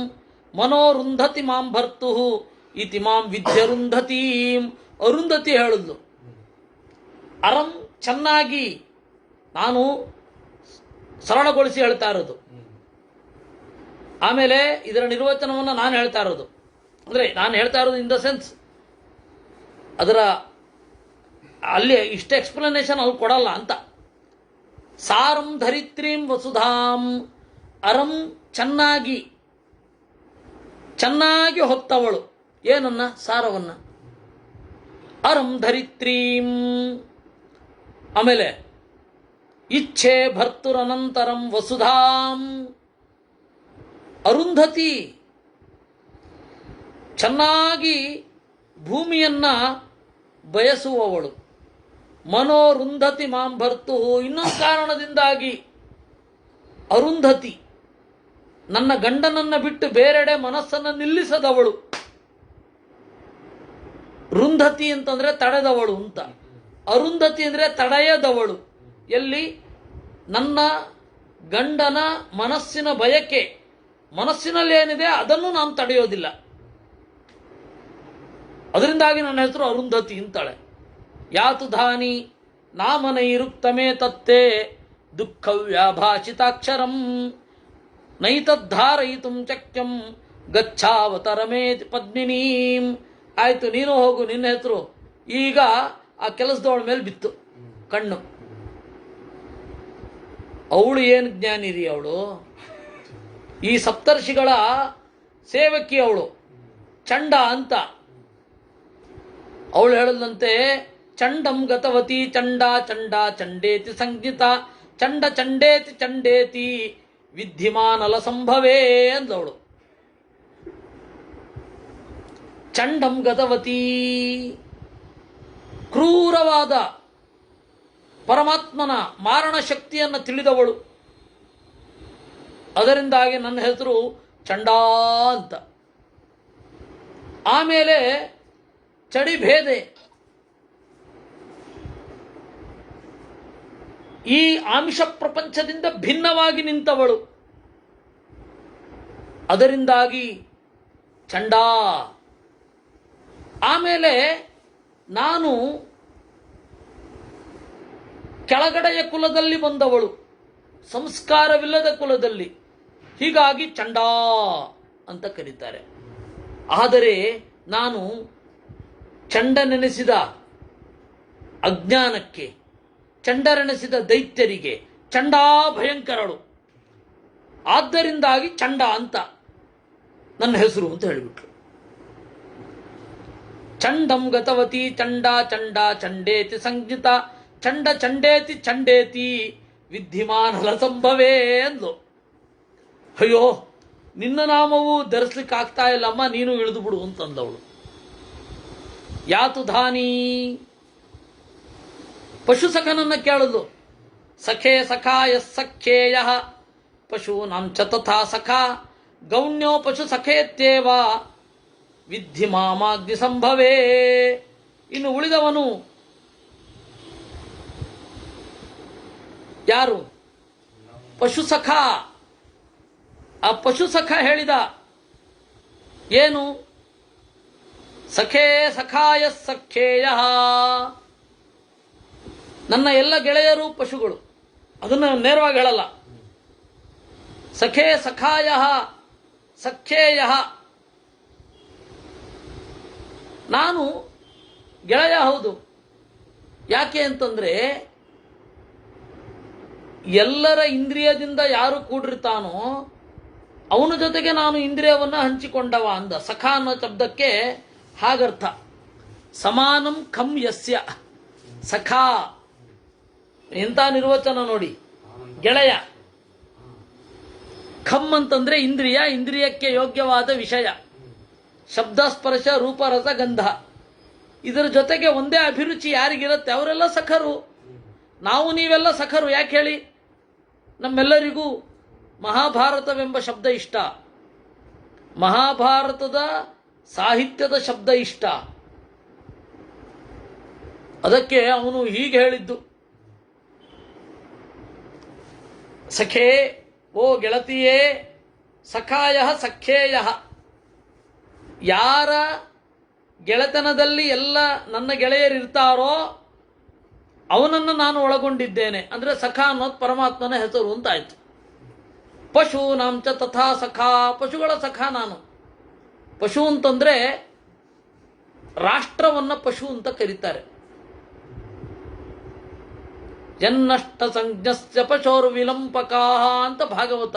ಮನೋರುಂಧತಿ ಮಾಂ ಭರ್ತು ಇತಿ ಮಾಂ ವಿದ್ಯರುಂಧತೀಂ. ಅರುಂಧತಿ ಹೇಳಿದ್ಲು, ಅರಂ ಚೆನ್ನಾಗಿ, ನಾನು ಸರಳಗೊಳಿಸಿ ಹೇಳ್ತಾ ಇರೋದು. ಆಮೇಲೆ ಇದರ ನಿರ್ವಚನವನ್ನು ನಾನು ಹೇಳ್ತಾ ಇರೋದು, ಅಂದರೆ ನಾನು ಹೇಳ್ತಾ ಇರೋದು ಇನ್ ದ ಸೆನ್ಸ್ ಅದರ ಅಲ್ಲಿ ಇಷ್ಟ ಎಕ್ಸ್ಪ್ಲನೇಷನ್ ಅಲ್ಲಿ ಕೊಡಲ್ಲ ಅಂತ. ಸಾರಂ ಧರಿತ್ರೀಂ ವಸುಧಾಂ, ಅರಂ ಚೆನ್ನಾಗಿ ಹೊತ್ತವಳು, ಏನನ್ನ, ಸಾರವನ್ನ. ಅರಂ ಧರಿತ್ರೀಂ, ಆಮೇಲೆ ಇಚ್ಛೆ ಭರ್ತುರನಂತರಂ ವಸುಧಾಂ, ಅರುಂಧತಿ ಚೆನ್ನಾಗಿ ಭೂಮಿಯನ್ನ ಬಯಸುವವಳು. ಮನೋರುಂಧತಿ ಮಾಂ ಭರ್ತು, ಇನ್ನೊಂದು ಕಾರಣದಿಂದಾಗಿ ಅರುಂಧತಿ ನನ್ನ ಗಂಡನನ್ನ ಬಿಟ್ಟು ಬೇರೆಡೆ ಮನಸ್ಸನ್ನು ನಿಲ್ಲಿಸದವಳು. ರುಂಧತಿ ಅಂತಂದ್ರೆ ತಡೆದವಳು ಅಂತ, ಅರುಂಧತಿ ಅಂದ್ರೆ ತಡೆಯದವಳು. ಎಲ್ಲಿ ನನ್ನ ಗಂಡನ ಮನಸ್ಸಿನ ಬಯಕೆ, ಮನಸ್ಸಿನಲ್ಲಿ ಏನಿದೆ ಅದನ್ನು ನಾನು ತಡೆಯೋದಿಲ್ಲ. ಅದರಿಂದಾಗಿ ನನ್ನ ಹೆಸರು ಅರುಂಧತಿ ಅಂತಾಳೆ. ಯಾತುಧಾನಿ ನಾಮನೈರುಕ್ತಮೇ ತತ್ತೇ ದುಃಖ ವ್ಯಾಭಾಷಿತಾಕ್ಷರಂ ನೈತದ್ಧಾರಯಿತುಂ ಚಕ್ಯಂ ಗಚ್ಛಾವತರಮೇ ಪದ್ಮಿನೀಂ. ಆಯ್ತು, ನೀನು ಹೋಗು, ನಿನ್ನ ಹೆಸರು. ಈಗ ಆ ಕೆಲಸದವಳ ಮೇಲೆ ಬಿತ್ತು ಕಣ್ಣು. ಅವಳು ಏನು ಜ್ಞಾನಿ ರೀ, ಅವಳು ಈ ಸಪ್ತರ್ಷಿಗಳ ಸೇವಕಿ, ಅವಳು ಚಂಡ ಅಂತ. ಅವಳು ಹೇಳದಂತೆ, ಚಂಡಂ ಗತವತಿ ಚಂಡ ಚಂಡ ಚಂಡೇತಿ ಸಂಜ್ಞಿತ ಚಂಡ ಚಂಡೇತಿ ಚಂಡೇತಿ ವಿದ್ಧಿಮಾನಲ ಸಂಭವೇ ಅಂದವಳು. ಚಂಡಂ ಗತವತಿ, ಕ್ರೂರವಾದ ಪರಮಾತ್ಮನ ಮಾರಣ ಶಕ್ತಿಯನ್ನು ತಿಳಿದವಳು. ಅದರಿಂದಾಗಿ ನನ್ನ ಹೆಸರು ಚಂಡಾ ಅಂತ. ಆಮೇಲೆ ಚಡಿಭೇದೆ, ಈ ಆಮಿಷ ಪ್ರಪಂಚದಿಂದ ಭಿನ್ನವಾಗಿ ನಿಂತವಳು. ಅದರಿಂದಾಗಿ ಚಂಡಾ. ಆಮೇಲೆ ನಾನು ಕೆಳಗಡೆಯ ಕುಲದಲ್ಲಿ ಬಂದವಳು, ಸಂಸ್ಕಾರವಿಲ್ಲದ ಕುಲದಲ್ಲಿ, ಹೀಗಾಗಿ ಚಂಡಾ ಅಂತ ಕರೀತಾರೆ. ಆದರೆ ನಾನು ಚಂಡನೆನೆಸಿದ ಅಜ್ಞಾನಕ್ಕೆ, ಚಂಡರೆನೆಸಿದ ದೈತ್ಯರಿಗೆ ಚಂಡಾ ಭಯಂಕರಳು. ಆದ್ದರಿಂದಾಗಿ ಚಂಡ ಅಂತ ನನ್ನ ಹೆಸರು ಅಂತ ಹೇಳಿಬಿಟ್ರು. ಚಂಡಂ ಗತವತಿ ಚಂಡ ಚಂಡ ಚಂಡೇತಿ ಸಂಜ್ಞಿತ ಚಂಡ ಚಂಡೇತಿ ಚಂಡೇತಿ ವಿದ್ಧಿಮಾನಲ ಸಂಭವೇ ಅಂದ್ಲು. ಅಯ್ಯೋ, ನಿನ್ನ ನಾಮವು ಧರಿಸ್ಲಿಕ್ಕೆ ಆಗ್ತಾ ಇಲ್ಲಮ್ಮ, ನೀನು ಇಳಿದು ಬಿಡು ಅಂತಂದವಳು. ಯಾತುಧಾನಿ, ಪಶುಸಖನನ್ನ ಕೇಳಲು. ಸಖೇ ಸಖಾಯ ಸಖ್ಯೇಯ ಪಶೂನಾಂ ಚ ತಥಾ ಸಖಾ ಗೌಣ್ಯೋ ಪಶು ಸಖೇತ್ಯೇವ ವಿದ್ಧಿ ಮಾಮಾಗ್ನಿ ಸಂಭವೇ. ಇನ್ನು ಉಳಿದವನು ಯಾರು? ಪಶುಸಖ. ಆ ಪಶು ಸಖ ಹೇಳಿದ ಏನು? ಸಖೇ ಸಖಾಯ ಸಖೇಯ, ನನ್ನ ಎಲ್ಲ ಗೆಳೆಯರು ಪಶುಗಳು. ಅದನ್ನು ನೇರವಾಗಿ ಹೇಳಲ್ಲ. ಸಖೇ ಸಖಾಯ ಸಖೇಯ, ನಾನು ಗೆಳೆಯ ಹೌದು. ಯಾಕೆ ಅಂತಂದ್ರೆ ಎಲ್ಲರ ಇಂದ್ರಿಯದಿಂದ ಯಾರು ಕೂಡಿರ್ತಾನೋ ಅವನ ಜೊತೆಗೆ ನಾನು ಇಂದ್ರಿಯವನ್ನು ಹಂಚಿಕೊಂಡವ ಅಂದ. ಸಖ ಅನ್ನೋ ಶಬ್ದಕ್ಕೆ ಹಾಗರ್ಥ. ಸಮಾನಂ ಖಂ ಯಸ್ಯ ಸಖ, ಎಂಥ ನಿರ್ವಚನ ನೋಡಿ. ಗೆಳೆಯ. ಖಂ ಅಂತಂದ್ರೆ ಇಂದ್ರಿಯ, ಇಂದ್ರಿಯಕ್ಕೆ ಯೋಗ್ಯವಾದ ವಿಷಯ, ಶಬ್ದ ಸ್ಪರ್ಶ ರೂಪ ರಸ ಗಂಧ. ಇದರ ಜೊತೆಗೆ ಒಂದೇ ಅಭಿರುಚಿ ಯಾರಿಗಿರುತ್ತೆ ಅವರೆಲ್ಲ ಸಖರು. ನಾವು ನೀವೆಲ್ಲ ಸಖರು. ಯಾಕೆ ಹೇಳಿ? ನಮ್ಮೆಲ್ಲರಿಗೂ ಮಹಾಭಾರತವೆಂಬ ಶಬ್ದ ಇಷ್ಟ, ಮಹಾಭಾರತದ ಸಾಹಿತ್ಯದ ಶಬ್ದ ಇಷ್ಟ. ಅದಕ್ಕೆ ಅವನು ಹೀಗೆ ಹೇಳಿದ್ದು, ಸಖೇ, ಓ ಗೆಳತಿಯೇ, ಸಖಾಯ ಸಖೇಯ, ಯಾರ ಗೆಳೆತನದಲ್ಲಿ ಎಲ್ಲ ನನ್ನ ಗೆಳೆಯರಿರ್ತಾರೋ ಅವನನ್ನು ನಾನು ಒಳಗೊಂಡಿದ್ದೇನೆ. ಅಂದರೆ ಸಖ ಅನ್ನೋದು ಪರಮಾತ್ಮನ ಹೆಸರು ಅಂತ ಆಯ್ತು. ಪಶೂನಾಂಚ ತಥಾ ಸಖಾ, ಪಶುಗಳ ಸಖ ನಾನು. ಪಶು ಅಂತಂದ್ರೆ ರಾಷ್ಟ್ರವನ್ನ ಪಶು ಅಂತ ಕರೀತಾರೆ. ಜನ್ನಷ್ಟ ಸಂಜ್ಞಸ್ಯ ಪಶೋರ್ ವಿಲಂಪಕಾ ಅಂತ ಭಾಗವತ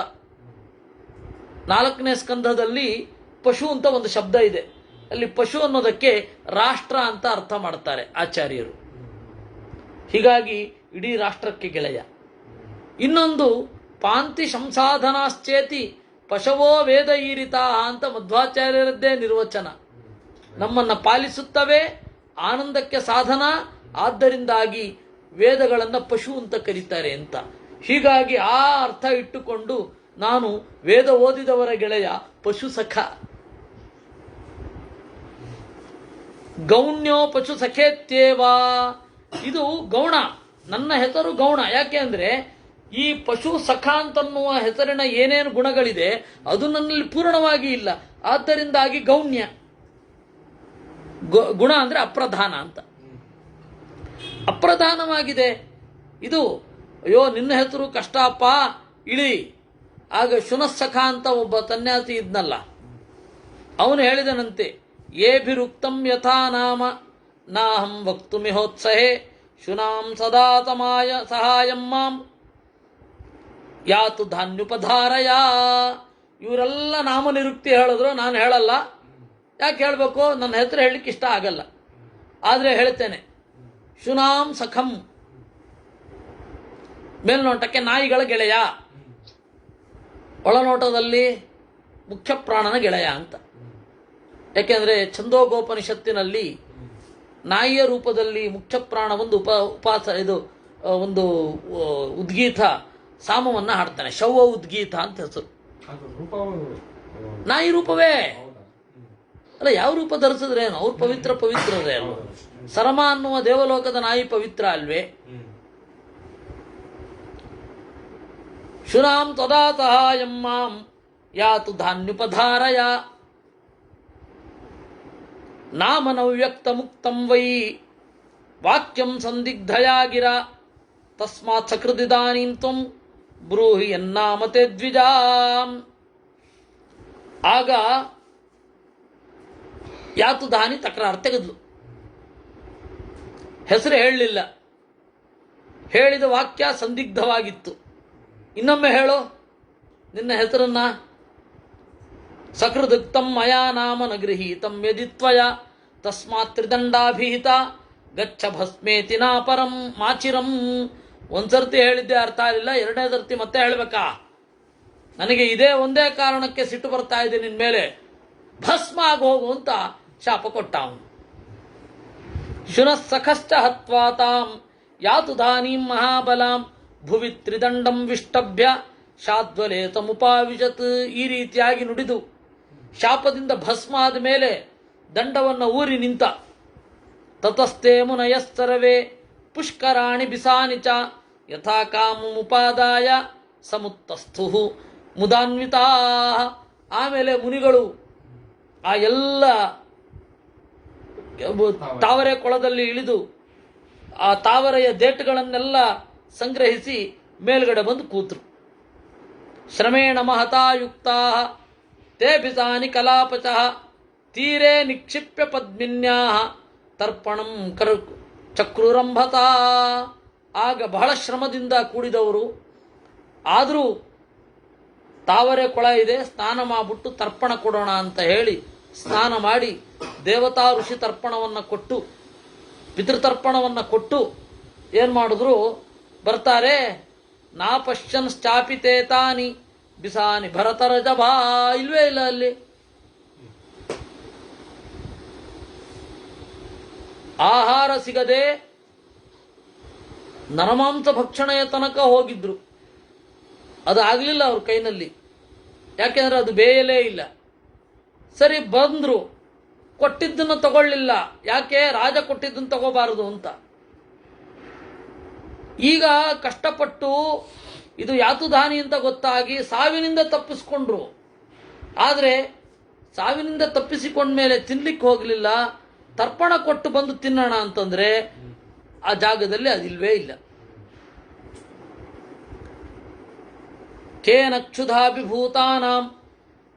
4ನೇ ಸ್ಕಂಧದಲ್ಲಿ ಪಶು ಅಂತ ಒಂದು ಶಬ್ದ ಇದೆ. ಅಲ್ಲಿ ಪಶು ಅನ್ನೋದಕ್ಕೆ ರಾಷ್ಟ್ರ ಅಂತ ಅರ್ಥ ಮಾಡ್ತಾರೆ ಆಚಾರ್ಯರು. ಹೀಗಾಗಿ ಇಡೀ ರಾಷ್ಟ್ರಕ್ಕೆ ಗೆಳೆಯ. ಇನ್ನೊಂದು ಪಾಂತಿ ಸಂಸಾಧನಾಶ್ಚೇತಿ ಪಶವೋ ವೇದ ಈರಿತಾ ಅಂತ ಮಧ್ವಾಚಾರ್ಯರದ್ದೇ ನಿರ್ವಚನ. ನಮ್ಮನ್ನು ಪಾಲಿಸುತ್ತವೆ, ಆನಂದಕ್ಕೆ ಸಾಧನ, ಆದ್ದರಿಂದಾಗಿ ವೇದಗಳನ್ನು ಪಶು ಅಂತ ಕರೀತಾರೆ ಅಂತ. ಹೀಗಾಗಿ ಆ ಅರ್ಥ ಇಟ್ಟುಕೊಂಡು ನಾನು ವೇದ ಓದಿದವರ ಗೆಳೆಯ, ಪಶು ಸಖ. ಗೌಣ್ಯೋ ಪಶು ಸಖೇತ್ಯೇವ, ಇದು ಗೌಣ. ನನ್ನ ಹೆಸರು ಗೌಣ. ಯಾಕೆ ಅಂದ್ರೆ ಈ ಪಶು ಸಖ ಅಂತನ್ನುವ ಹೆಸರಿನ ಏನೇನು ಗುಣಗಳಿದೆ ಅದು ನನ್ನಲ್ಲಿ ಪೂರ್ಣವಾಗಿ ಇಲ್ಲ. ಆದ್ದರಿಂದಾಗಿ ಗೌಣ್ಯ. ಗುಣ ಅಂದ್ರೆ ಅಪ್ರಧಾನ ಅಂತ. ಅಪ್ರಧಾನವಾಗಿದೆ ಇದು. ಅಯ್ಯೋ ನಿನ್ನ ಹೆಸರು ಕಷ್ಟಪ್ಪ, ಇಳಿ. ಆಗ ಶುನಸ್ಸಖ ಅಂತ ಒಬ್ಬ ಸನ್ಯಾಸಿ ಇದ್ನಲ್ಲ, ಅವನು ಹೇಳಿದನಂತೆ, ಏಭಿರುಕ್ತಂ ಯಥಾ ನಾಮ ನಾಹಂ ವಕ್ತುಮಿಹೋತ್ಸಹೇ ಶುನಾಂ ಸದಾ ತಮಾಯ ಸಹಾಯಂ ಮಾಂ ಯಾತು ಧಾನ್ಯುಪಧಾರಯ. ಇವರೆಲ್ಲ ನಾಮನಿರುಕ್ತಿ ಹೇಳಿದ್ರು, ನಾನು ಹೇಳಲ್ಲ. ಯಾಕೆ ಹೇಳಬೇಕು? ನನ್ನ ಹೆಸರು ಹೇಳಲಿಕ್ಕೆ ಇಷ್ಟ ಆಗಲ್ಲ. ಆದರೆ ಹೇಳ್ತೇನೆ, ಶುನಾಂ ಸಖಂ, ಮೇಲ್ನೋಟಕ್ಕೆ ನಾಯಿಗಳ ಗೆಳೆಯ, ಒಳನೋಟದಲ್ಲಿ ಮುಖ್ಯ ಪ್ರಾಣನ ಗೆಳೆಯ ಅಂತ. ಯಾಕೆಂದರೆ ಛಂದೋಗೋಪನಿಷತ್ತಿನಲ್ಲಿ ನಾಯಿಯ ರೂಪದಲ್ಲಿ ಮುಖ್ಯ ಪ್ರಾಣ ಒಂದು ಒಂದು ಉದ್ಗೀತ ಸಾಮವನ್ನು ಹಾಡ್ತಾನೆ. ಶವ ಉದ್ಗೀತ ಅಂತ ಹೆಸರು. ನಾಯಿ ರೂಪವೇ ಅಲ್ಲ, ಯಾವ ರೂಪ ಧರಿಸಿದ್ರೇನು? ಅವ್ರು ಪವಿತ್ರರೇ ಅಲ್ವ. ಸರಮ ಅನ್ನುವ ದೇವಲೋಕದ ನಾಯಿ ಪವಿತ್ರ ಅಲ್ವೇ? ಶುನಾಂ ತದಾ ಸಹಾಯಂ ಮಾಂ ಯಾತು ಧಾನ್ಯುಪಧಾರಯ. ನಾಮನವ್ಯಕ್ತ ಮುಕ್ತಂ ವೈ ವಾಕ್ಯಂ ಸಂದಿಗ್ಧಯಾ ಗಿರ ತಸ್ಮಾತ್ ಸಕೃದಿದಾನೀಂ ತ್ವಂ ಬ್ರೂಹಿ ಯನ್ನಾಮತೆ ದ್ವಿಜಾಂ. ಆಗ ಯಾತು ದಾನಿ ತಕರಾರು ತೆಗೆದ್ಲು. ಹೆಸರು ಹೇಳಲಿಲ್ಲ, ಹೇಳಿದ ವಾಕ್ಯ ಸಂದಿಗ್ಧವಾಗಿತ್ತು. ಇನ್ನೊಮ್ಮೆ ಹೇಳೋ ನಿನ್ನ ಹೆಸರನ್ನ. ಸಕೃದುಕ್ತಂ ಮಯಾ ನಾಮ ನ ಗೃಹೀತಂ ಯದಿತ್ವಯ ತಸ್ಮಾತ್ ತ್ರಿದಂಡಾಭಿಹಿತ ಗಚ್ಚ ಭಸ್ಮೇತಿ ನಾಪರಂ ಮಾಚಿರಂ. ಒಂದ್ಸರ್ತಿ ಹೇಳಿದ್ದೆ ಅರ್ಥ ಆಗಲಿಲ್ಲ, 2ನೇ ಸರ್ತಿ ಮತ್ತೆ ಹೇಳಬೇಕಾ? ನನಗೆ ಇದೇ ಒಂದೇ ಕಾರಣಕ್ಕೆ ಸಿಟ್ಟು ಬರ್ತಾ ಇದೆ ನಿನ್ ಮೇಲೆ, ಭಸ್ಮ ಆಗಿ ಹೋಗು ಅಂತ ಶಾಪ ಕೊಟ್ಟ ಅವನು. ಶುನಸ್ಸಖಶ್ಚ ಹತ್ವಾ ತಾಂ ಯಾತು ದಾನೀಂ ಮಹಾಬಲಾಂ ಭುವಿ ತ್ರಿದಂಡಂ ವಿಷ್ಟಭ್ಯ ಶಾದ್ವಲೇತಮುಪಾವಿಶತ್. ಈ ರೀತಿಯಾಗಿ ನುಡಿದು ಶಾಪದಿಂದ ಭಸ್ಮ ಆದ ಮೇಲೆ ದಂಡವನ್ನು ಊರಿ ನಿಂತ. ತತಸ್ತೆ ಮುನಯಸ್ಸರ್ವೇ ಪುಷ್ಕರಾಣಿ ಬಿಸಾನಿ ಚ ಯಥಾ ಕಾಮುಪಾದಾಯ ಸಮುತ್ತಸ್ಥು ಮುದಾನ್ವಿತಾ. ಆಮೇಲೆ ಮುನಿಗಳು ಆ ಎಲ್ಲ ತಾವರೆ ಕೊಳದಲ್ಲಿ ಇಳಿದು ಆ ತಾವರೆಯ ದೇಟುಗಳನ್ನೆಲ್ಲ ಸಂಗ್ರಹಿಸಿ ಮೇಲ್ಗಡೆ ಬಂದು ಕೂತರು. ಶ್ರಮೇಣ ಮಹತಾಯುಕ್ತಾ ತೇ ಬಿಸಾನಿ ಕಲಾಪಚಃ ತೀರೆ ನಿಕ್ಷಿಪ್ಯ ಪದ್ಮಿನ್ಯಾ ತರ್ಪಣಂ ಚಕ್ರುರಂಭತಾ. ಆಗ ಬಹಳ ಶ್ರಮದಿಂದ ಕೂಡಿದವರು, ಆದರೂ ತಾವರೆ ಕೊಳ ಇದೆ, ಸ್ನಾನ ಮಾಡಿಬಿಟ್ಟು ತರ್ಪಣ ಕೊಡೋಣ ಅಂತ ಹೇಳಿ ಸ್ನಾನ ಮಾಡಿ ದೇವತಾ ಋಷಿ ತರ್ಪಣವನ್ನು ಕೊಟ್ಟು ಪಿತೃತರ್ಪಣವನ್ನು ಕೊಟ್ಟು ಏನು ಮಾಡಿದ್ರು, ಬರ್ತಾರೆ. ನಾ ಪಶ್ಯನ್ ಚಾಪಿತೇತಾನಿ ಬಿಸಾನಿ ಭರತರಜಭಾ. ಇಲ್ವೇ ಇಲ್ಲ ಅಲ್ಲಿ. ಆಹಾರ ಸಿಗದೆ ನರಮಾಂಸ ಭಕ್ಷಣೆಯ ತನಕ ಹೋಗಿದ್ರು. ಅದು ಆಗಲಿಲ್ಲ ಅವ್ರ ಕೈನಲ್ಲಿ, ಯಾಕೆಂದ್ರೆ ಅದು ಬೇಯಲೇ ಇಲ್ಲ. ಸರಿ ಬಂದ್ರು, ಕೊಟ್ಟಿದ್ದನ್ನು ತಗೊಳ್ಳಿಲ್ಲ. ಯಾಕೆ? ರಾಜ ಕೊಟ್ಟಿದ್ದನ್ನು ತಗೋಬಾರದು ಅಂತ. ಈಗ ಕಷ್ಟಪಟ್ಟು ಇದು ಯಾತುಧಾನಿ ಅಂತ ಗೊತ್ತಾಗಿ ಸಾವಿನಿಂದ ತಪ್ಪಿಸ್ಕೊಂಡ್ರು. ಆದರೆ ಸಾವಿನಿಂದ ತಪ್ಪಿಸಿಕೊಂಡ್ಮೇಲೆ ತಿನ್ಲಿಕ್ಕೆ ಹೋಗಲಿಲ್ಲ. ತರ್ಪಣ ಕೊಟ್ಟು ಬಂದು ತಿನ್ನೋಣ ಅಂತಂದ್ರೆ ಆ ಜಾಗದಲ್ಲಿ ಅದಿಲ್ವೇ ಇಲ್ಲ. ಕೇನ ಕ್ಷುಧಾಭಿಭೂತಾನಾಂ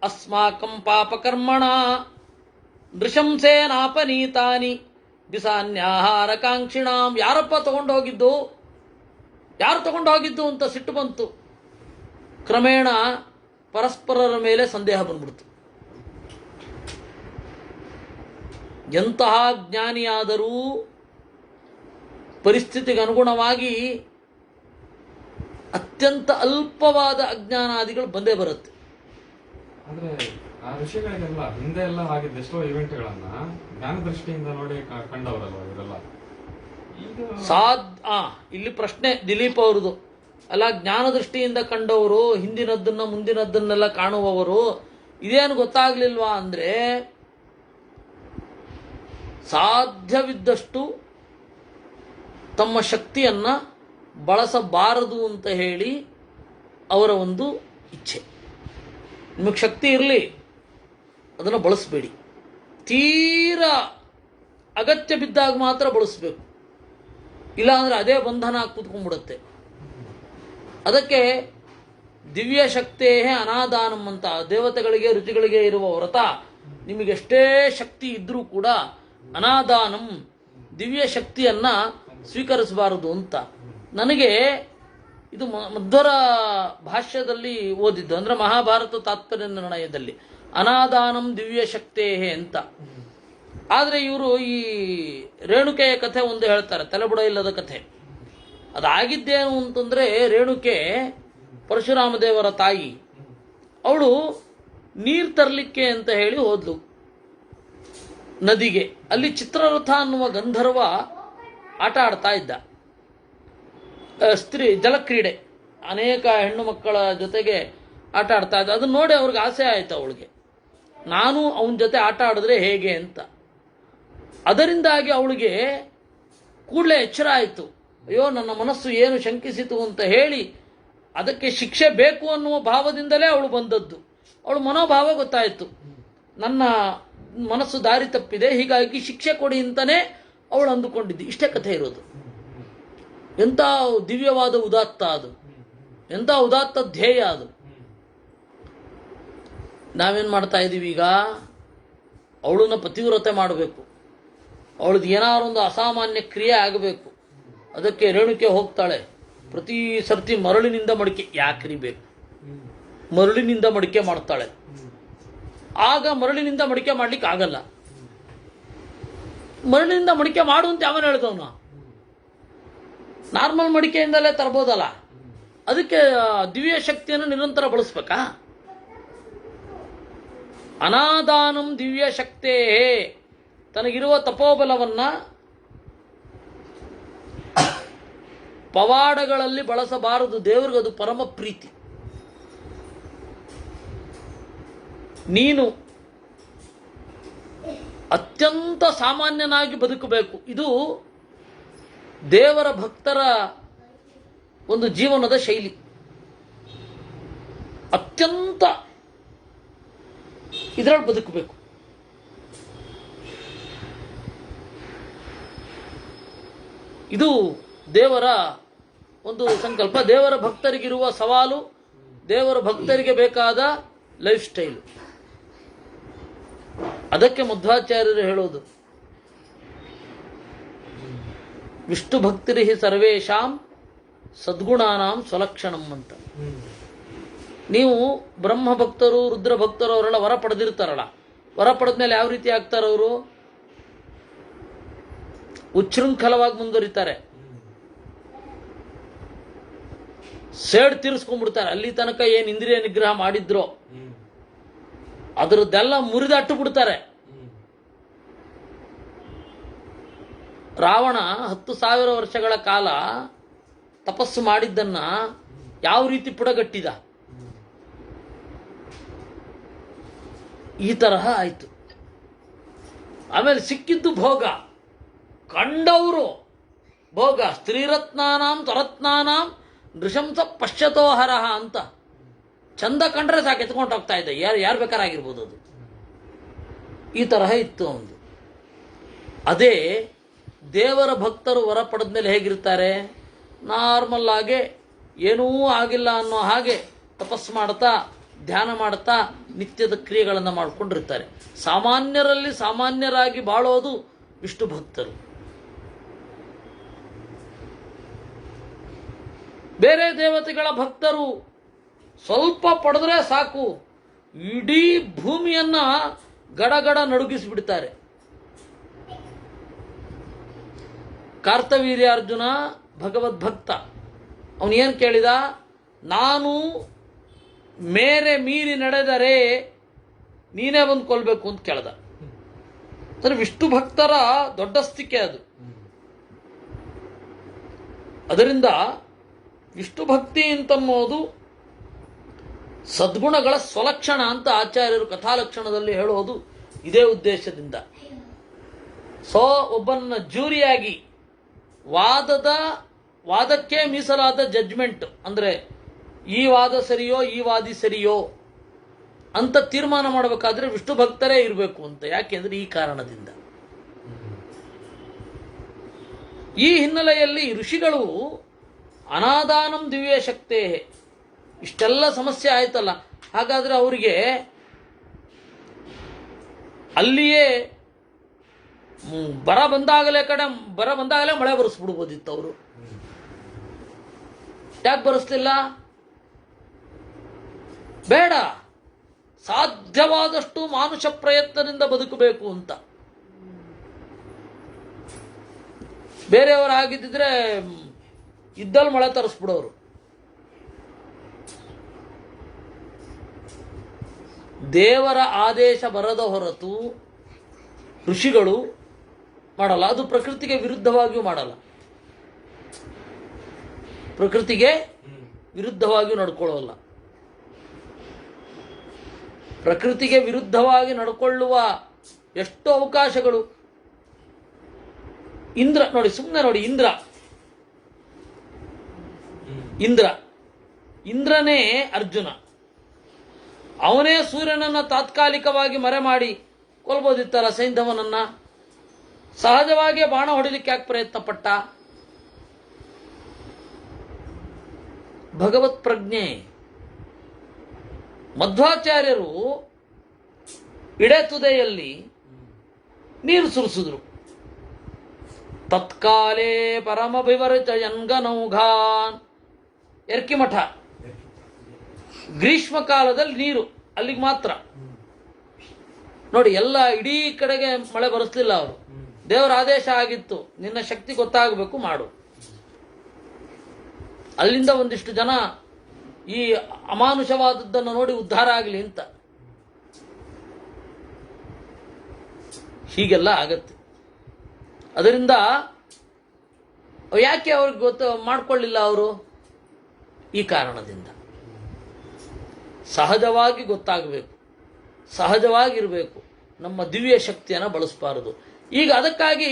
ಅಸ್ಮಾಕಂ ಪಾಪಕರ್ಮಣ ನೃಶಂಸೇನಾಪನೀತಾನಿ ಬಿಸಾನ್ಯಾಹಾರ ಕಾಂಕ್ಷಿಣಾಂ. ಯಾರಪ್ಪ ತಗೊಂಡೋಗಿದ್ದು, ಯಾರು ತಗೊಂಡೋಗಿದ್ದು ಅಂತ ಸಿಟ್ಟು ಬಂತು. ಕ್ರಮೇಣ ಪರಸ್ಪರರ ಮೇಲೆ ಸಂದೇಹ ಬಂದ್ಬಿಡ್ತು. ಎಂತಹ ಜ್ಞಾನಿಯಾದರೂ ಪರಿಸ್ಥಿತಿಗೆ ಅನುಗುಣವಾಗಿ ಅತ್ಯಂತ ಅಲ್ಪವಾದ ಅಜ್ಞಾನಾದಿಗಳು ಬಂದೇ ಬರುತ್ತೆ. ಅಂದ್ರೆ ಆ ವಿಷಯಗಳಿಗೆಲ್ಲ ಹಿಂದೆ ಎಲ್ಲ ಆಗಿದ್ದ ಎಷ್ಟೋ ಇವೆಂಟ್ಗಳನ್ನ ಜ್ಞಾನ ದೃಷ್ಟಿಯಿಂದ ನೋಡಿ ಕಂಡವರಲ್ವ ಇವರೆಲ್ಲ. ಇಲ್ಲಿ ಪ್ರಶ್ನೆ ದಿಲೀಪ್ ಅವ್ರದ್ದು ಅಲ್ಲ, ಜ್ಞಾನ ದೃಷ್ಟಿಯಿಂದ ಕಂಡವರು ಹಿಂದಿನದ್ದನ್ನ ಮುಂದಿನದ್ದನ್ನೆಲ್ಲ ಕಾಣುವವರು ಇದೇನು ಗೊತ್ತಾಗ್ಲಿಲ್ವಾ ಅಂದ್ರೆ, ಸಾಧ್ಯವಿದ್ದಷ್ಟು ತಮ್ಮ ಶಕ್ತಿಯನ್ನ ಬಳಸಬಾರದು ಅಂತ ಹೇಳಿ ಅವರ ಒಂದು ಇಚ್ಛೆ. ನಿಮಗೆ ಶಕ್ತಿ ಇರಲಿ, ಅದನ್ನು ಬಳಸಬೇಡಿ. ತೀರಾ ಅಗತ್ಯ ಬಿದ್ದಾಗ ಮಾತ್ರ ಬಳಸಬೇಕು, ಇಲ್ಲಾಂದ್ರೆ ಅದೇ ಬಂಧನ ಕೂತ್ಕೊಂಡ್ಬಿಡುತ್ತೆ. ಅದಕ್ಕೆ ದಿವ್ಯ ಶಕ್ತೇ ಅನಾದಾನಂ ಅಂತ ದೇವತೆಗಳಿಗೆ ರುಚಿಗಳಿಗೆ ಇರುವ ವ್ರತ. ನಿಮಗೆಷ್ಟೇ ಶಕ್ತಿ ಇದ್ರೂ ಕೂಡ ಅನಾದಾನಂ, ದಿವ್ಯ ಶಕ್ತಿಯನ್ನ ಸ್ವೀಕರಿಸಬಾರದು ಅಂತ. ನನಗೆ ಇದು ಮಧ್ವರ ಭಾಷ್ಯದಲ್ಲಿ ಓದಿದ್ದು, ಅಂದ್ರೆ ಮಹಾಭಾರತ ತಾತ್ಪರ್ಯ ನಿರ್ಣಯದಲ್ಲಿ ಅನಾದಾನಂ ದಿವ್ಯ ಶಕ್ತೇ ಅಂತ. ಆದರೆ ಇವರು ಈ ರೇಣುಕೆಯ ಕಥೆ ಒಂದು ಹೇಳ್ತಾರೆ, ತಲೆಬುಡ ಇಲ್ಲದ ಕಥೆ. ಅದಾಗಿದ್ದೇನು ಅಂತಂದ್ರೆ, ರೇಣುಕೆ ಪರಶುರಾಮ ದೇವರ ತಾಯಿ, ಅವಳು ನೀರು ತರಲಿಕ್ಕೆ ಅಂತ ಹೇಳಿ ಹೋದ್ಲು ನದಿಗೆ. ಅಲ್ಲಿ ಚಿತ್ರರಥ ಅನ್ನುವ ಗಂಧರ್ವ ಆಟ ಆಡ್ತಾ ಇದ್ದ. ಜಲಕ್ರೀಡೆ, ಅನೇಕ ಹೆಣ್ಣು ಮಕ್ಕಳ ಜೊತೆಗೆ ಆಟ ಆಡ್ತಾ ಇದ್ದ. ಅದನ್ನ ನೋಡಿ ಅವ್ರಿಗೆ ಆಸೆ ಆಯ್ತು ಅವಳಿಗೆ, ನಾನು ಅವನ ಜೊತೆ ಆಟ ಆಡಿದ್ರೆ ಹೇಗೆ ಅಂತ. ಅದರಿಂದಾಗಿ ಅವಳಿಗೆ ಕೂಡಲೇ ಎಚ್ಚರ ಆಯಿತು. ಅಯ್ಯೋ, ನನ್ನ ಮನಸ್ಸು ಏನು ಶಂಕಿಸಿತು ಅಂತ ಹೇಳಿ ಅದಕ್ಕೆ ಶಿಕ್ಷೆ ಬೇಕು ಅನ್ನುವ ಭಾವದಿಂದಲೇ ಅವಳು ಬಂದದ್ದು. ಅವಳು ಮನೋಭಾವ ಗೊತ್ತಾಯಿತು, ನನ್ನ ಮನಸ್ಸು ದಾರಿ ತಪ್ಪಿದೆ, ಹೀಗಾಗಿ ಶಿಕ್ಷೆ ಕೊಡಿ ಅಂತಾನೆ ಅವಳು ಅಂದುಕೊಂಡಿದ್ದು. ಇಷ್ಟೇ ಕಥೆ ಇರೋದು. ಎಂಥ ದಿವ್ಯವಾದ ಉದಾತ್ತ ಅದು, ಎಂಥ ಉದಾತ್ತ ಧ್ಯೇಯ ಅದು. ನಾವೇನು ಮಾಡ್ತಾ ಇದ್ದೀವಿ ಈಗ? ಅವಳನ್ನ ಪತಿವ್ರತೆ ಮಾಡಬೇಕು, ಅವಳದ್ದು ಏನಾದ್ರು ಒಂದು ಅಸಾಮಾನ್ಯ ಕ್ರಿಯೆ ಆಗಬೇಕು. ಅದಕ್ಕೆ ರೇಣುಕೆ ಹೋಗ್ತಾಳೆ ಪ್ರತಿ ಸರ್ತಿ ಮರಳಿನಿಂದ ಮಡಿಕೆ. ಯಾಕ್ರಿ ಬೇಕು? ಮರಳಿನಿಂದ ಮಡಿಕೆ ಮಾಡ್ತಾಳೆ. ಆಗ ಮರಳಿನಿಂದ ಮಡಿಕೆ ಮಾಡ್ಲಿಕ್ಕೆ ಆಗಲ್ಲ. ಮರಳಿನಿಂದ ಮಡಿಕೆ ಮಾಡು ಅಂತ ಯಾವನು ಹೇಳ್ದವನ? ನಾರ್ಮಲ್ ಮಡಿಕೆಯಿಂದಲೇ ತರಬಹುದಲ್ಲ. ಅದಕ್ಕೆ ದಿವ್ಯ ಶಕ್ತಿಯನ್ನು ನಿರಂತರ ಬಳಸ್ಬೇಕಾ? ಅನಾದಾನಂ ದಿವ್ಯ ಶಕ್ತೇ, ತನಗಿರುವ ತಪೋಬಲವನ್ನ ಪವಾಡಗಳಲ್ಲಿ ಬಳಸಬಾರದು. ದೇವರಿಗದು ಪರಮ ಪ್ರೀತಿ. ನೀನು ಅತ್ಯಂತ ಸಾಮಾನ್ಯನಾಗಿ ಬದುಕಬೇಕು. ಇದು ದೇವರ ಭಕ್ತರ ಒಂದು ಜೀವನದ ಶೈಲಿ. ಅತ್ಯಂತ ಇದರಲ್ಲಿ ಬದುಕಬೇಕು. ಇದು ದೇವರ ಒಂದು ಸಂಕಲ್ಪ, ದೇವರ ಭಕ್ತರಿಗಿರುವ ಸವಾಲು, ದೇವರ ಭಕ್ತರಿಗೆ ಬೇಕಾದ ಲೈಫ್ ಸ್ಟೈಲ್. ಅದಕ್ಕೆ ಮಧ್ವಾಚಾರ್ಯರು ಹೇಳೋದು ವಿಷ್ಣು ಭಕ್ತಿರಿ ಸರ್ವೇಶಾಂ ಸದ್ಗುಣಾನಾಂ ಸ್ವಲಕ್ಷಣಂ ಅಂತ. ನೀವು ಬ್ರಹ್ಮ ಭಕ್ತರು, ರುದ್ರ ಭಕ್ತರು ಅವರೆಲ್ಲ ವರ ಪಡೆದಿರ್ತಾರಲ್ಲ, ವರ ಪಡೆದ್ಮೇಲೆ ಯಾವ ರೀತಿ ಆಗ್ತಾರವರು? ಉಚ್ಛೃಂಖಲವಾಗಿ ಮುಂದುವರಿತಾರೆ, ಸೇಡ್ ತೀರಿಸ್ಕೊಂಡ್ಬಿಡ್ತಾರೆ. ಅಲ್ಲಿ ತನಕ ಏನು ಇಂದ್ರಿಯ ನಿಗ್ರಹ ಮಾಡಿದ್ರೋ ಅದರದ್ದೆಲ್ಲ ಮುರಿದಟ್ಟು ಬಿಡ್ತಾರೆ. ರಾವಣ 10,000 ವರ್ಷಗಳ ಕಾಲ ತಪಸ್ಸು ಮಾಡಿದ್ದನ್ನ ಯಾವ ರೀತಿ ಪುಡಗಟ್ಟಿದ, ಈ ತರಹ ಆಯಿತು. ಆಮೇಲೆ ಸಿಕ್ಕಿದ್ದು ಭೋಗ, ಕಂಡವರು ಭೋಗ. ಸ್ತ್ರೀರತ್ನಾನಾಂ ತ್ವರತ್ನಾನಾಂ ನೃಶಂಸ ಪಶ್ಯತೋಹರಹ ಅಂತ. ಚಂದ ಕಂಡ್ರೆ ಸಾಕು ಎತ್ಕೊಂಡು ಹೋಗ್ತಾ ಇದ್ದ, ಯಾರು ಬೇಕಾರಾಗಿರ್ಬೋದು ಅದು. ಈ ತರಹ ಇತ್ತು ಒಂದು. ಅದೇ ದೇವರ ಭಕ್ತರು ವರ ಪಡೆದ್ಮೇಲೆ ಹೇಗಿರ್ತಾರೆ? ನಾರ್ಮಲ್ ಆಗಿ ಏನೂ ಆಗಿಲ್ಲ ಅನ್ನೋ ಹಾಗೆ ತಪಸ್ಸು ಮಾಡ್ತಾ, ಧ್ಯಾನ ಮಾಡ್ತಾ ನಿತ್ಯದ ಕ್ರಿಯೆಗಳನ್ನು ಮಾಡಿಕೊಂಡಿರ್ತಾರೆ. ಸಾಮಾನ್ಯರಲ್ಲಿ ಸಾಮಾನ್ಯರಾಗಿ ಬಾಳೋದು ವಿಷ್ಣು ಭಕ್ತರು. ಬೇರೆ ದೇವತೆಗಳ ಭಕ್ತರು ಸ್ವಲ್ಪ ಪಡೆದ್ರೆ ಸಾಕು, ಇಡೀ ಭೂಮಿಯನ್ನ ಗಡಗಡ ನಡುಗಿಸಿಬಿಡ್ತಾರೆ. ಕಾರ್ತವೀರ್ಯಾರ್ಜುನ ಭಗವದ್ಭಕ್ತ, ಅವನೇನು ಕೇಳಿದ? ನಾನು ಮೇರೆ ಮೀರಿ ನಡೆದರೆ ನೀನೇ ಬಂದು ಕೊಲ್ಬೇಕು ಅಂತ ಕೇಳ್ದ. ಅಂದರೆ ವಿಷ್ಣು ಭಕ್ತರ ದೊಡ್ಡಸ್ತಿಕೆ ಅದು. ಅದರಿಂದ ವಿಷ್ಣು ಭಕ್ತಿ ಅಂತನ್ನೋದು ಸದ್ಗುಣಗಳ ಸ್ವಲಕ್ಷಣ ಅಂತ ಆಚಾರ್ಯರು ಕಥಾಲಕ್ಷಣದಲ್ಲಿ ಹೇಳೋದು ಇದೇ ಉದ್ದೇಶದಿಂದ. ಸೊ ಒಬ್ಬನ ಜೂರಿಯಾಗಿ ವಾದಕ್ಕೆ ಮೀಸಲಾದ ಜಡ್ಜ್ಮೆಂಟ್, ಅಂದರೆ ಈ ವಾದ ಸರಿಯೋ ಈ ವಾದಿ ಸರಿಯೋ ಅಂತ ತೀರ್ಮಾನ ಮಾಡಬೇಕಾದ್ರೆ ವಿಷ್ಣು ಭಕ್ತರೇ ಇರಬೇಕು ಅಂತ. ಯಾಕೆಂದ್ರೆ ಈ ಕಾರಣದಿಂದ. ಈ ಹಿನ್ನೆಲೆಯಲ್ಲಿ ಋಷಿಗಳು ಅನಾದಾನಂ ದಿವ್ಯ ಶಕ್ತೇ, ಇಷ್ಟೆಲ್ಲ ಸಮಸ್ಯೆ ಆಯ್ತಲ್ಲ, ಹಾಗಾದ್ರೆ ಅವರಿಗೆ ಅಲ್ಲಿಯೇ ಬರ ಬಂದಾಗಲೇ ಮಳೆ ಬರೆಸ್ಬಿಡ್ಬೋದಿತ್ತು. ಅವರು ಯಾಕೆ ಬರೆಸ್ಲಿಲ್ಲ? ಬೇಡ, ಸಾಧ್ಯವಾದಷ್ಟು ಮಾನುಷ ಪ್ರಯತ್ನದಿಂದ ಬದುಕಬೇಕು ಅಂತ. ಬೇರೆಯವರಾಗಿದ್ದಿದ್ರೆ ಇದ್ದಲ್ಲಿ ಮಳೆ ತರಿಸ್ಬಿಡೋರು. ದೇವರ ಆದೇಶ ಬರದ ಹೊರತು ಋಷಿಗಳು ಮಾಡಲ್ಲ. ಅದು ಪ್ರಕೃತಿಗೆ ವಿರುದ್ಧವಾಗಿಯೂ ಮಾಡಲ್ಲ, ಪ್ರಕೃತಿಗೆ ವಿರುದ್ಧವಾಗಿಯೂ ನಡ್ಕೊಳ್ಳೋಲ್ಲ. ಪ್ರಕೃತಿಗೆ ವಿರುದ್ಧವಾಗಿ ನಡ್ಕೊಳ್ಳುವ ಎಷ್ಟು ಅವಕಾಶಗಳು. ಇಂದ್ರ ನೋಡಿ, ಸುಮ್ಮನೆ ನೋಡಿ, ಇಂದ್ರನೇ ಅರ್ಜುನ. ಅವನೇ ಸೂರ್ಯನನ್ನ ತಾತ್ಕಾಲಿಕವಾಗಿ ಮರೆ ಮಾಡಿ ಕೊಲ್ಬೋದಿತ್ತಲ್ಲ ಸೈಂಧವನನ್ನ. ಸಹಜವಾಗಿ ಬಾಣ ಹೊಡಿಲಿಕ್ಕೆ ಯಾಕೆ ಪ್ರಯತ್ನ ಪಟ್ಟ? ಭಗವತ್ ಪ್ರಜ್ಞೆ. ಮಧ್ವಾಚಾರ್ಯರು ಇಡೆತುದೆಯಲ್ಲಿ ನೀರು ಸುರಿಸಿದ್ರು. ತತ್ಕಾಲೇ ಪರಮಭಿವರ್ಚಯನ್ಗನೌಘಾನ್, ಎರ್ಕಿಮಠ. ಗ್ರೀಷ್ಮ ಕಾಲದಲ್ಲಿ ನೀರು ಅಲ್ಲಿಗೆ ಮಾತ್ರ. ನೋಡಿ, ಎಲ್ಲ ಇಡೀ ಕಡೆಗೆ ಮಳೆ ಬರೆಸಲಿಲ್ಲ ಅವರು. ದೇವರ ಆದೇಶ ಆಗಿತ್ತು, ನಿನ್ನ ಶಕ್ತಿ ಗೊತ್ತಾಗಬೇಕು, ಮಾಡು. ಅಲ್ಲಿಂದ ಒಂದಿಷ್ಟು ಜನ ಈ ಅಮಾನುಷವಾದದ್ದನ್ನು ನೋಡಿ ಉದ್ಧಾರ ಆಗಲಿ ಅಂತ. ಹೀಗೆಲ್ಲ ಆಗತ್ತೆ. ಅದರಿಂದ ಯಾಕೆ ಅವ್ರಿಗೆ ಮಾಡ್ಕೊಳ್ಳಿಲ್ಲ ಅವರು? ಈ ಕಾರಣದಿಂದ. ಸಹಜವಾಗಿ ಗೊತ್ತಾಗಬೇಕು, ಸಹಜವಾಗಿರಬೇಕು, ನಮ್ಮ ದಿವ್ಯ ಶಕ್ತಿಯನ್ನು ಬಳಸಬಾರದು. ಈಗ ಅದಕ್ಕಾಗಿ,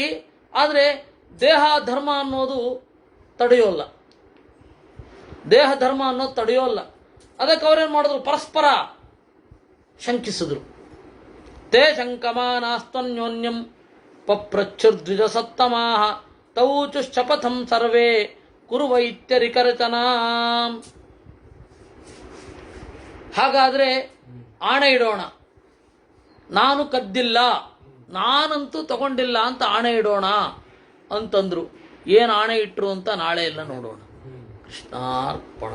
ಆದರೆ ದೇಹ ಧರ್ಮ ಅನ್ನೋದು ತಡೆಯೋಲ್ಲ, ದೇಹ ಧರ್ಮ ಅನ್ನೋದು ತಡೆಯೋಲ್ಲ. ಅದಕ್ಕೆ ಅವ್ರೇನು ಮಾಡಿದ್ರು, ಪರಸ್ಪರ ಶಂಕಿಸಿದ್ರು. ತೇ ಶಂಕಮಾನಾಸ್ತನ್ಯೋನ್ಯಂ ಪಪ್ರಚ್ಛುರ್ದ್ವಿಜ ಸತ್ತಮಾಹ ತೌಚು ಶಪಥಂ ಸರ್ವೇ ಕುರುವೈತ್ಯರಿಕರಚನಾ. ಹಾಗಾದ್ರೆ ಆಣೆ ಇಡೋಣ, ನಾನು ಕದ್ದಿಲ್ಲ, ನಾನಂತೂ ತಗೊಂಡಿಲ್ಲ ಅಂತ ಆಣೆ ಇಡೋಣ ಅಂತಂದ್ರು. ಏನು ಆಣೆ ಇಟ್ರು ಅಂತ ನಾಳೆ ಎಲ್ಲ ನೋಡೋಣ. ಕೃಷ್ಣಾರ್ಪಣ.